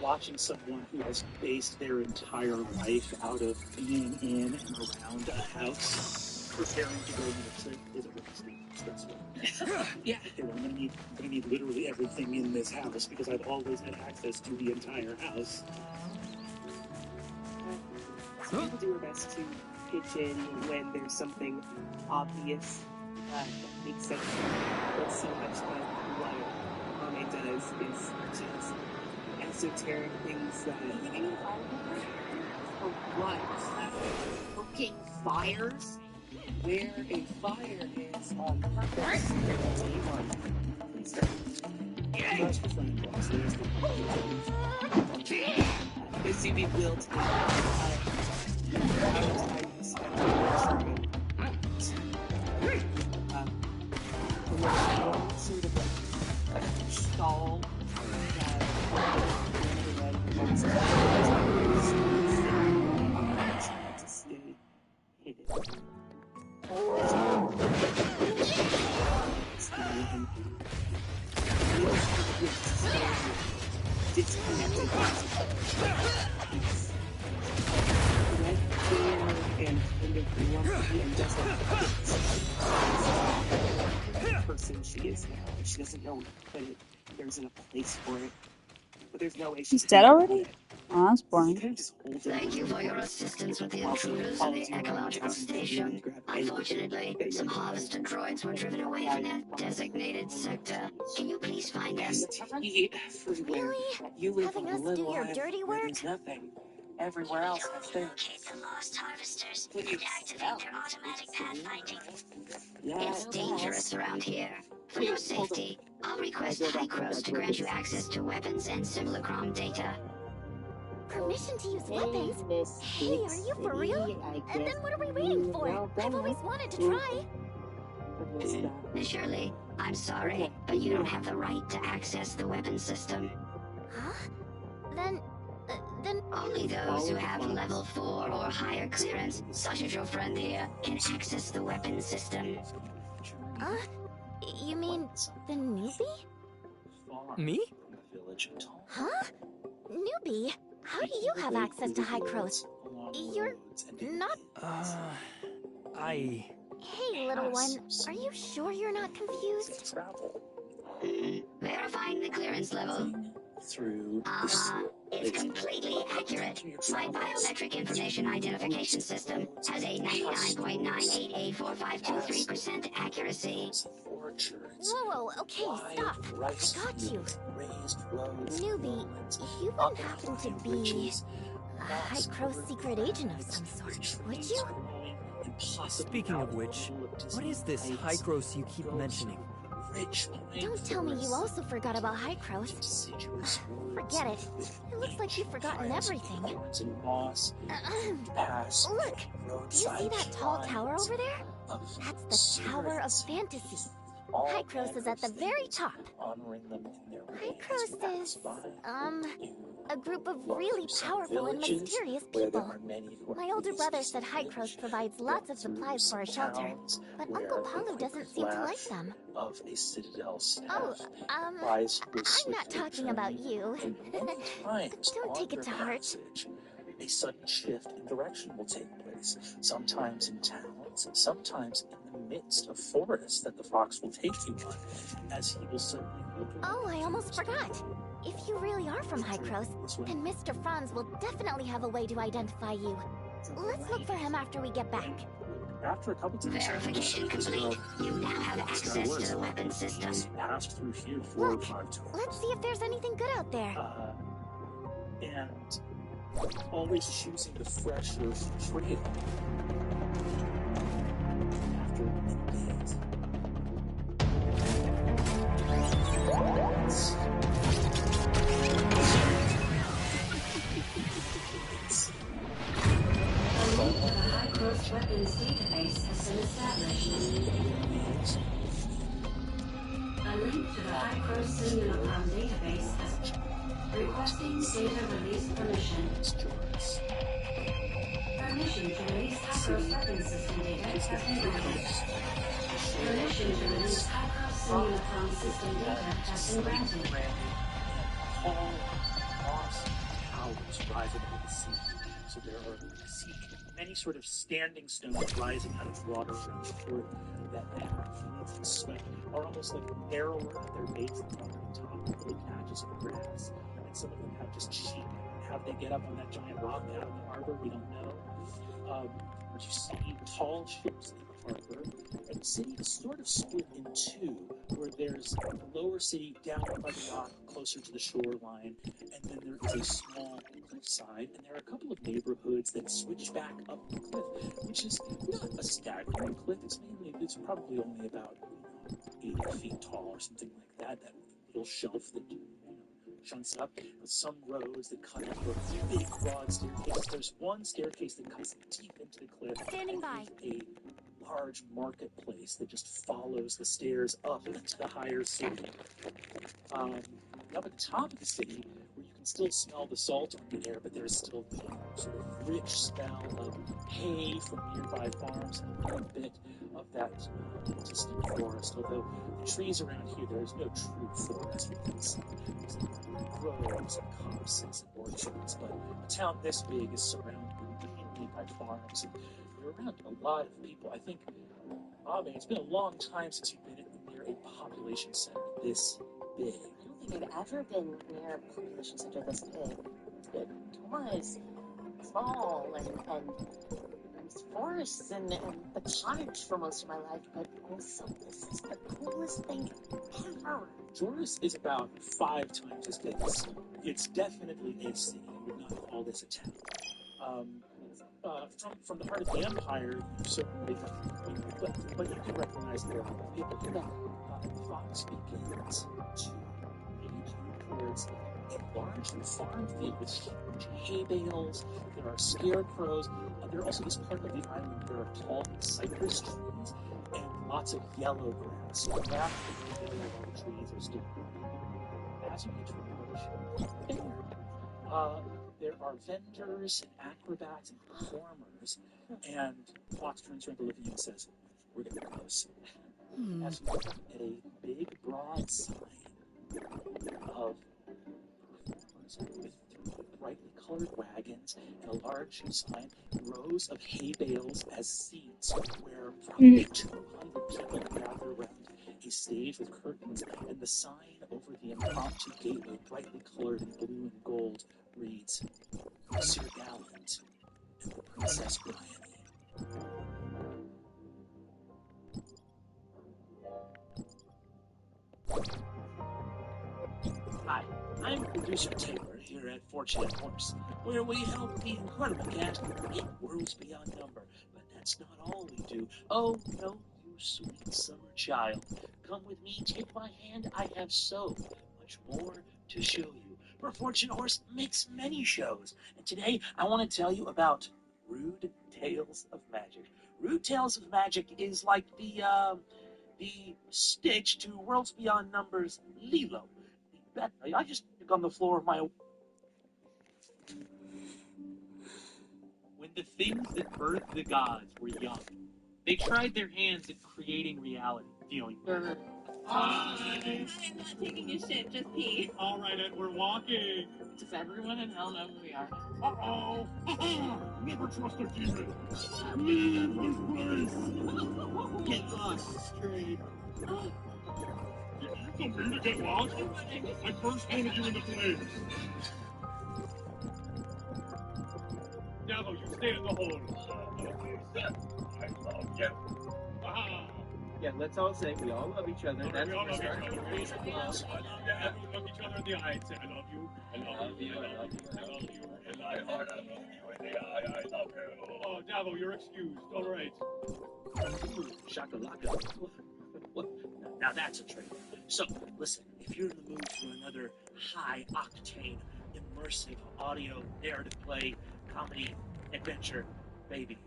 Watching someone who has based their entire life out of being in and around a house, preparing to go mix it, is a really stressful. Yeah. Okay, well, I'm gonna need literally everything in this house because I've always had access to the entire house. So people do our best to pitch in when there's something obvious that makes sense. But so much of what Ame does is just esoteric things that... For what? Cooking fires? Where a fire is on purpose. The CV will take sort of a stall to stay hidden. Disconnected and kind of lumpy and doesn't fit the person she is now. She doesn't know where to put it. There isn't a place for it. But there's no way She's dead already? Oh, that's boring. Thank you for your assistance with the intruders in the ecological station. Unfortunately, some harvester droids were driven away from their designated sector. Can you please find them? Everywhere. You live in a little island where there's nothing. Everywhere else has things. Locate the lost harvesters and activate their automatic pathfinding. It's dangerous around here. For your safety, I'll request Hycros to grant you access to weapons and simulacron data. Permission to use weapons? Hey, are you for real? And then what are we waiting for? I've always wanted to try. Miss Shirley, I'm sorry, but you don't have the right to access the weapons system. Huh? Then... Only those who have level 4 or higher clearance, such as your friend here, can access the weapons system. You mean the newbie? Me? Huh? Newbie? How do you have access to Hycros? You're not... I... Hey, little one, are you sure you're not confused? Verifying the clearance level. It's completely accurate. My biometric information identification system has a 99.9884523% accuracy. Whoa, okay, stop. I got you. Newbie, you wouldn't happen to be a Hycros secret agent of some sort, would you? Speaking of which, what is this Hycros you keep mentioning? Don't tell me you also forgot about Hycros. Forget it. It looks like you've forgotten everything. Look, do you see that tall tower over there? That's the Tower of Fantasy. Hycros is at the very top. Hycros is, a group of really powerful and mysterious people. My older brother said Hycros provides lots of supplies for our shelter, but Uncle Palu doesn't seem to like them. I'm not talking about you. Don't take it to heart. A sudden shift in direction will take place, sometimes in towns, sometimes in the midst of forests that the fox will take you on, as he will suddenly... Oh, I almost forgot. If you really are from Hycros, then Mr. Franz will definitely have a way to identify you. Let's look for him after we get back. after a couple times, Verification complete. You now have access to the weapon system. Passed through here 4 or 5 times. Let's see if there's anything good out there. And always choosing the fresher trail after days. High-Growth Weapons database has been established. A link to the High-Growth Simulacrum database has requesting data release permission. Permission to release High-Growth Weapons System data has been granted. Permission to release High-Growth Simulacrum system data has been granted. Tall, moss towers rising out of the sea. So there are many sort of standing stones rising out of water around the shore that are almost like narrower at their base than on top of little patches of grass. And some of them have just sheep. How they get up on that giant rock out of the harbor, we don't know. But you see tall ships in the harbor, and the city is sort of split in two, where there's the lower city down by the rock, closer to the shoreline, and then there is a small cliffside, and there are a couple of neighborhoods that switch back up the cliff, which is not a staggering cliff. It's probably only about 80 feet tall or something like that. That little shelf that chunks up with some roads that cut into a big broad staircase. There's one staircase that cuts deep into the cliff. Standing by. A large marketplace that just follows the stairs up into the higher city. Up at the top of the city, where you can still smell the salt on the air, but there's still the sort of rich smell of hay from nearby farms and a little bit of that distant forest. Although the trees around here, there is no true forest. You can see groves and copses and orchards, but a town this big is surrounded mainly by farms, and you're around a lot of people. I think, Abe, it's been a long time since you've been near a population center this big. I don't think I've ever been near a population center this big. Toma is small and forests and the cottage for most of my life, but also this is the coolest thing ever. Joris is about 5 times as big as you. It's definitely a city. I would not call this a town. From the heart of the Empire, you certainly, but you can recognize there are people here. The fox begins to lead you towards a large farm field with huge hay bales. There are scarecrows. There are also this part of the island. There are tall cypress trees and lots of yellow grass. So the map of the yellow trees are still growing. As you get to approach there, there are vendors and acrobats and performers, and Fox turns around to look at you and says, "We're getting close." As you look at a big, broad sign of performers with 3 brightly colored wagons and a large sign, rows of hay bales as seats where probably 200 people gather around a stage with curtains, and the sign over the impromptu gateway, brightly colored in blue and gold, reads, "Sir Gallant and the Princess Bryony." Hi, I'm producer Taylor here at Fortunate Horse, where we help the incredible cast create worlds beyond number. But that's not all we do. Oh, no, you sweet summer child. Come with me, take my hand. I have so much more to show you. For Fortunate Horse makes many shows, and today I want to tell you about Rude Tales of Magic. Rude Tales of Magic is like the Stitch to Worlds Beyond Numbers Lilo. I just took on the floor of my... When the things that birthed the gods were young, they tried their hands at creating reality, feeling... I'm not taking a shit, just pee. All right, Ed, we're walking. Does everyone in hell know who we are? Uh-oh! Never trust a demon! Leave this place! Get lost, straight. You told me to get lost? I first wanted you in the flames! Now, you stay in the hole. I love Yeah, let's all say we all love each other. That's We all what we're love each starting other. with. Basic love. Yeah, we look each other in the eye and say, I love you, I love you, I love you, I love you, and I love you in the eye, I love you. Oh, Davo, you're excused. All right. Shakalaka. Now that's a trailer. So, listen, if you're in the mood for another high-octane, immersive audio narrative play, comedy, adventure, baby,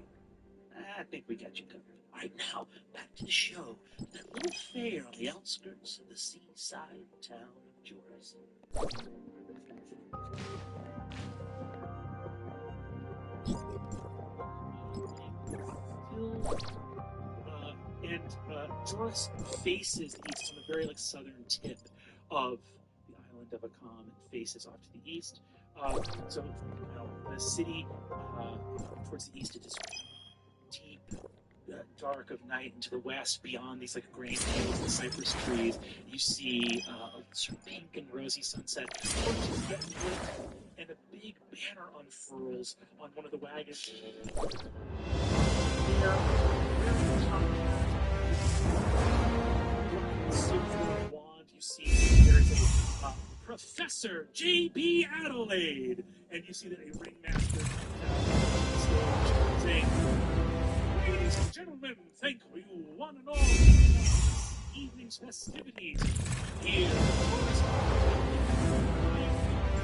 I think we got you covered. All right, now, back to the show. That little fair on the outskirts of the seaside town of Joris. Joris faces the east on the very southern tip of the island of Akam and faces off to the east. So the city towards the east, it is deep, dark of night, and to the west, beyond these grain fields and cypress trees, you see a sort of pink and rosy sunset. And a big banner unfurls on one of the wagons. Wand, you see there is a Professor J.B. Adelaide, and you see that a ringmaster comes down the stage saying, "Ladies and gentlemen, thank you one and all for evening's festivities here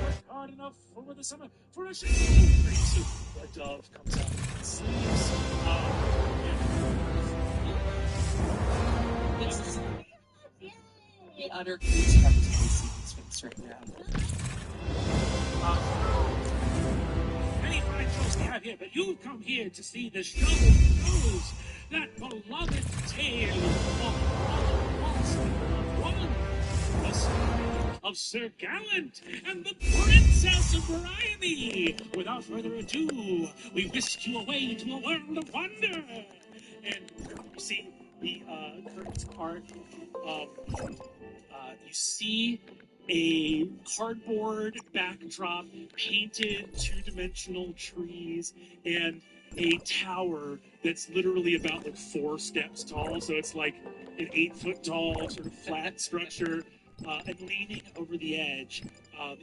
worked hard enough over the summer for a show." So a dove comes out and sleeps. The utter construct of this face right now. Many fine shows we have here, but you've come here to see the show shows that beloved tale of lost and one, the story of Sir Gallant and the Princess of Bryony. Without further ado, we whisk you away to a world of wonder. And you see the curtains part. You see a cardboard backdrop, painted two-dimensional trees, and a tower that's literally about 4 steps tall. So it's like an 8-foot tall sort of flat structure. And leaning over the edge,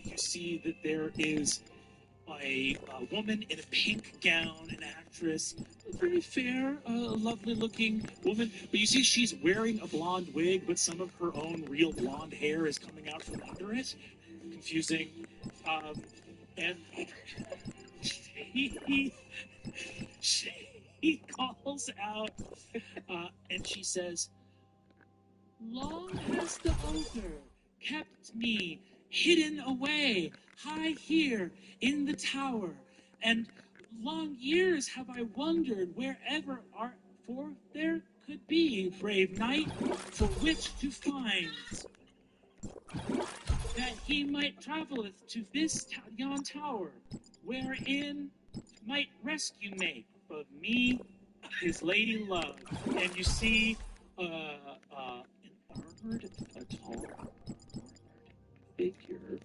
you see that there is a woman in a pink gown, an actress, a very fair, lovely-looking woman. But you see she's wearing a blonde wig, but some of her own real blonde hair is coming out from under it. Confusing. And she calls out, and she says, "Long has the ogre kept me hidden away, high here in the tower, and long years have I wondered wherever for there could be brave knight for which to find, that he might traveleth to this yon tower, wherein might rescue make of me his lady love." And you see an armored, a tall figure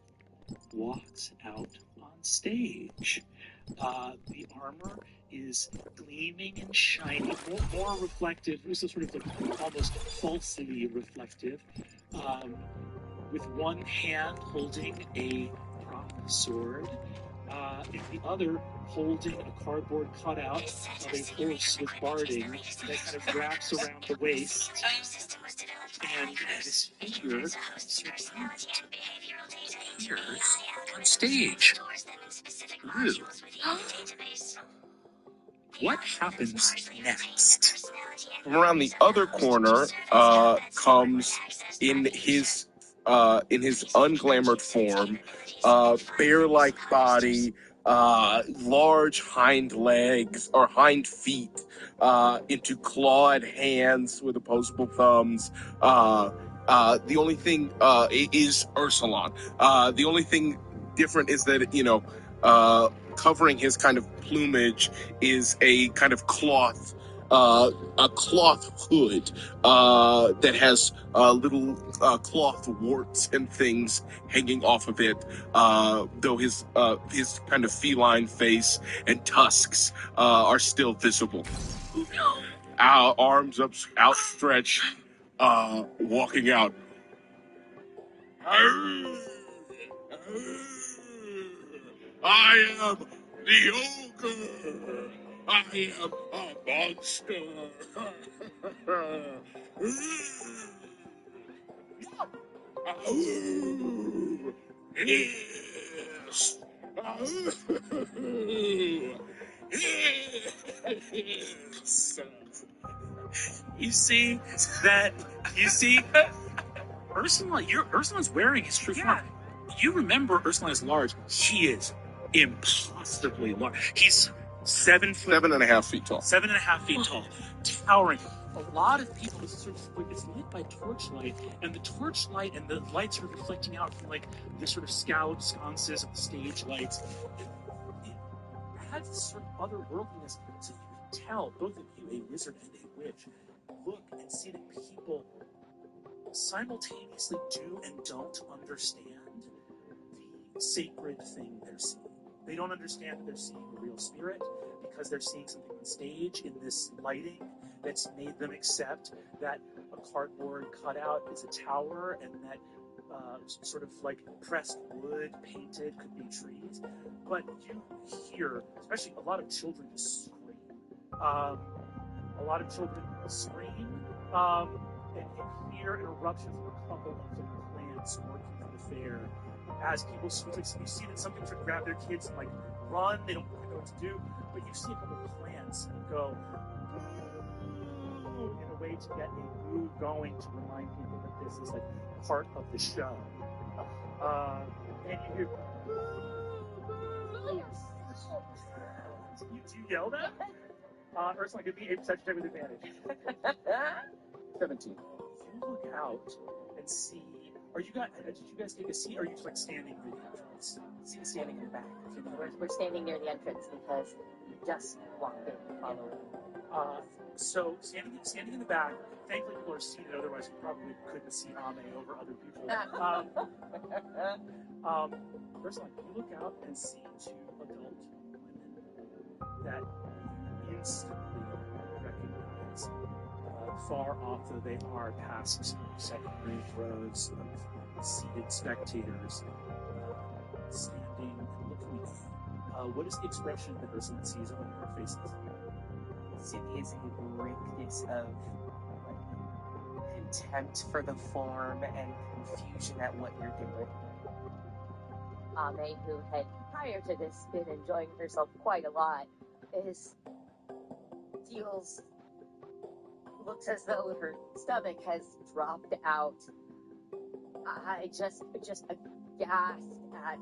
walks out on stage. The armor is gleaming and shiny, more reflective, so sort of almost falsely reflective, with one hand holding a prop sword, and the other holding a cardboard cutout of a horse with barding that kind of wraps around the waist. And this figure appears on stage. Ooh. What happens next? From around the other corner comes in his unglamored form, bear-like body, large hind legs or hind feet, into clawed hands with opposable thumbs. The only thing is Ursulon. The only thing different is that covering his kind of plumage is a kind of cloth. A cloth hood that has little cloth warts and things hanging off of it, though his kind of feline face and tusks are still visible. arms outstretched, walking out. I am the ogre. I am a monster. Yes. You see that? You see, Ursula's wearing his true form. You remember Ursula is large. He is impossibly large. He's 7 foot, 7.5 feet tall. 7.5 feet tall, towering. A lot of people, it's lit by torchlight, and the torchlight and the lights are reflecting out from like the sort of scalloped sconces of the stage lights. It adds this sort of otherworldliness, so you can tell, both of you, a wizard and a witch, look and see that people simultaneously do and don't understand the sacred thing they're seeing. They don't understand that they're seeing a real spirit because they're seeing something on stage in this lighting that's made them accept that a cardboard cutout is a tower and that sort of like pressed wood painted could be trees. But you hear, especially a lot of children scream. A lot of children scream, and you hear an eruption from a couple of the plants working for the fair. As people speak, you see that some people try to grab their kids and like run. They don't know what to do, but you see a couple of plants go boo in a way to get a boo going to remind people that this is like part of the show. And you hear do you yell that? Ursula, give me a perception check with advantage. 17. You look out and see. Are you guys? Did you guys take a seat? Or are you just like standing near the entrance? Standing in the back. We're standing near the entrance because we just walked in following. So standing in the back. Thankfully, people are seated. Otherwise, we probably couldn't see Ame over other people. Ursula, you look out and see two adult women that you instantly recognize. Far off though they are, past secondary rows of seated spectators standing and looking at you. What is the expression that Ursula sees on their faces? It is a greatness of contempt for the form and confusion at what you're doing. Ame, who had prior to this been enjoying herself quite a lot, looks as though her stomach has dropped out. I just aghast at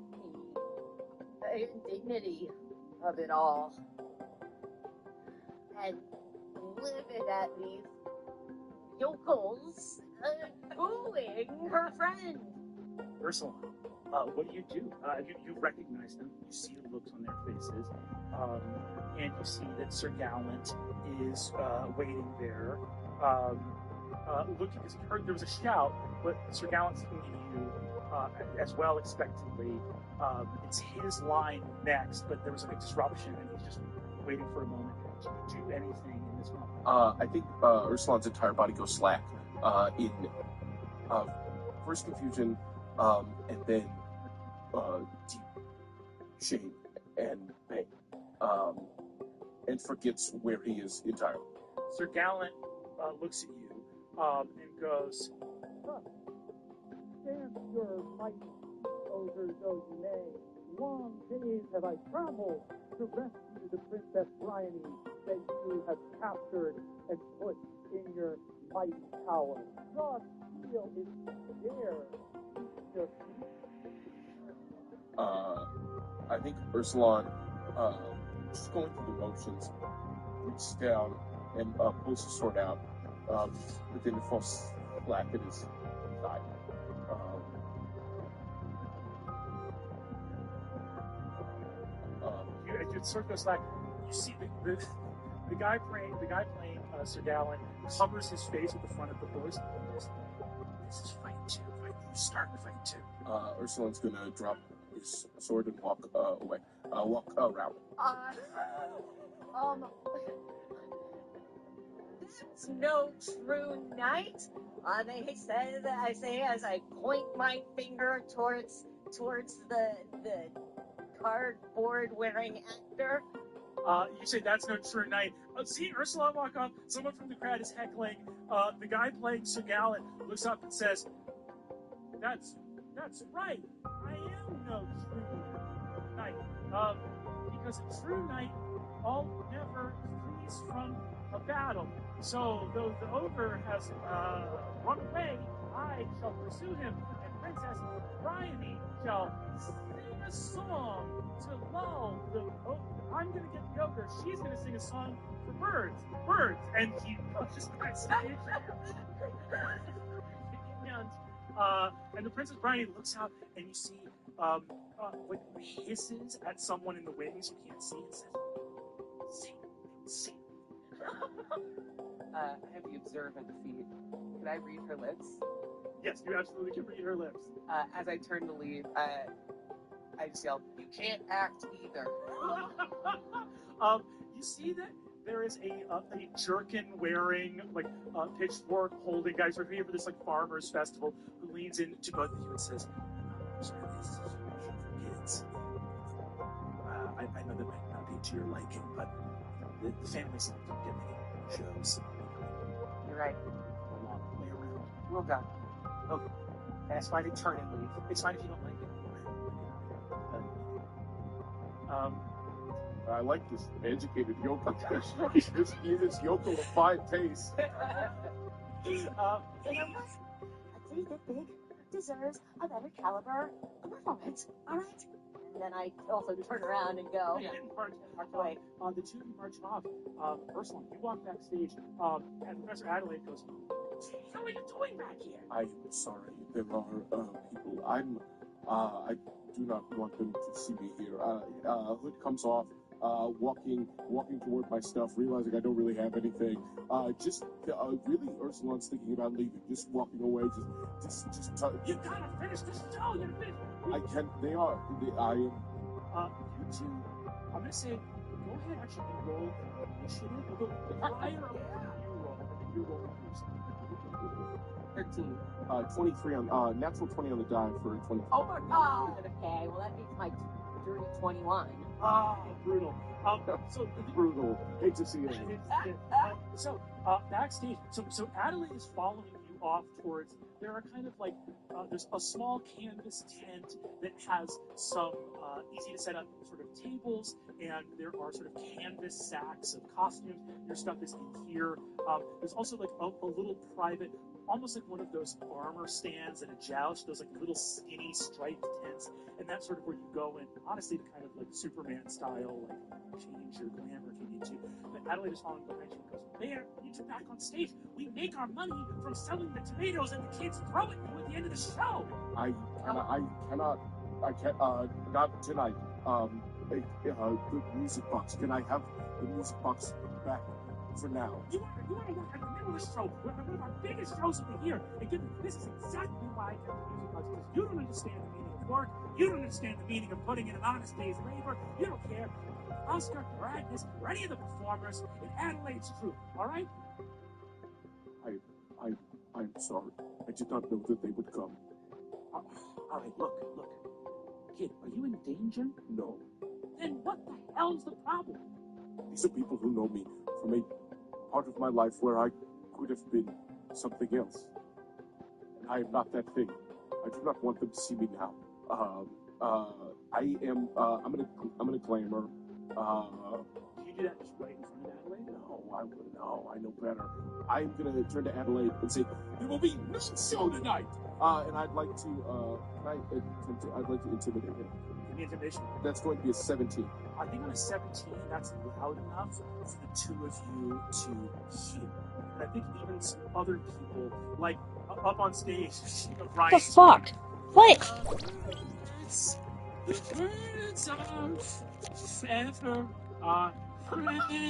the indignity of it all. And livid at these yokels fooling her friend. Ursula, what do? You recognize them. You see the looks on their faces. And you see that Sir Gallant is waiting there, looking, because he heard there was a shout, but Sir Gallant's looking at you as well expectantly. It's his line next, but there was a disruption, and he's just waiting for a moment to do anything in this moment. I think Ursulon's entire body goes slack in first confusion, and then deep shame and pain, and forgets where he is entirely. Sir Gallant looks at you and goes, Stand your mighty ogre though you may. Long days have I traveled to rescue the Princess Bryony that you have captured and put in your mighty tower. God's seal is there. I think Ursulon, just going through the motions, reaches down and pulls his sword out, but then it falls flat at his side. Your sword goes slack. You see the guy playing Sir Gallant covers his face with the front of the horse. This is fight two. You start the fight two. Ursulon's gonna drop his sword and walk away. Walk around. It's no true knight. They say that I say as I point my finger towards the cardboard wearing actor. You say that's no true knight. See Ursula walk up. Someone from the crowd is heckling. The guy playing Scarlet looks up and says, "That's right. I am no true knight. Because a true knight never flees from a battle. So though the ogre has run away, I shall pursue him, and Princess Bryony shall sing a song to lull the ogre. I'm gonna get the ogre. She's gonna sing a song for birds, and he pushes backstage. And the Princess Bryony looks out, and you see like hisses at someone in the wings you can't see, and says, "Sing." I have the observant feat. Can I read her lips? Yes, you absolutely can read her lips. As I turn to leave, I just yell, "You can't act either." You see that there is a jerkin wearing, like pitchfork holding guy sort of here for this like farmers festival who leans in to both of you and says, "Sorry, this is a show for kids. I know that might not be to your liking, but the families don't get many shows. You're right. A long way around. Well done. Okay. And it's fine to turn and leave. It's fine if you don't like it. I like this educated yokel. This yokel of fine taste. And I think that Big deserves a better caliber of performance. All right. And then I also turn around and go. Yeah, march away. The two of you march off. Ursula, you walk backstage, and Professor Adelaide goes, "How are you doing back here?" I'm sorry. There are people. I do not want them to see me here. Hood comes off, walking toward my stuff, realizing I don't really have anything. Really, Ursula's thinking about leaving, just walking away. You gotta finish the show. You're finished. I can. They are. I am. You two. I'm gonna say, go ahead, actually, and roll initiative. We'll go higher up you roll, and then you roll yourself. 13. 23 on natural 20 on the die for 20. Oh my God. Okay, well that beats my dirty 21. Brutal. Brutal. Hate to see it. Backstage, so Adelaide is following you off towards. There are kind of like there's a small canvas tent that has some easy to set up sort of tables, and there are sort of canvas sacks of costumes. Your stuff is in here. There's also like a little private, almost like one of those armor stands at a joust, those like little skinny striped tents, and that's sort of where you go in, honestly, to kind of like Superman style, like change your glamour if you need to. But Adelaide is following behind you and goes, "There, you two back on stage. We make our money from selling the tomatoes that the kids throw at you at the end of the show." I can't, not tonight. The music box. Can I have the music box back for now? You want to work at the middle of the show, one of our biggest shows of the year. And this is exactly why I kept the music box, because you don't understand the meaning of work. You don't understand the meaning of putting in an honest day's labor. You don't care. Oscar or Agnes or any of the performers in Adelaide's troupe, all right? I'm sorry. I did not know that they would come. All right, look. Kid, are you in danger? No. Then what the hell's the problem? These are people who know me from a part of my life where I could have been something else. And I am not that thing. I do not want them to see me now. I'm gonna glamour. Did you do that just right in front of Adelaide? No, I know better. I'm gonna turn to Adelaide and say, "There will be no show tonight." And I'd like to, I'd like to intimidate him. Give me intimidation. That's going to be a 17. I think on a 17, that's loud enough for the two of you to hear. And I think even some other people, like up on stage, Ryan. The fuck? What? The birds of feather are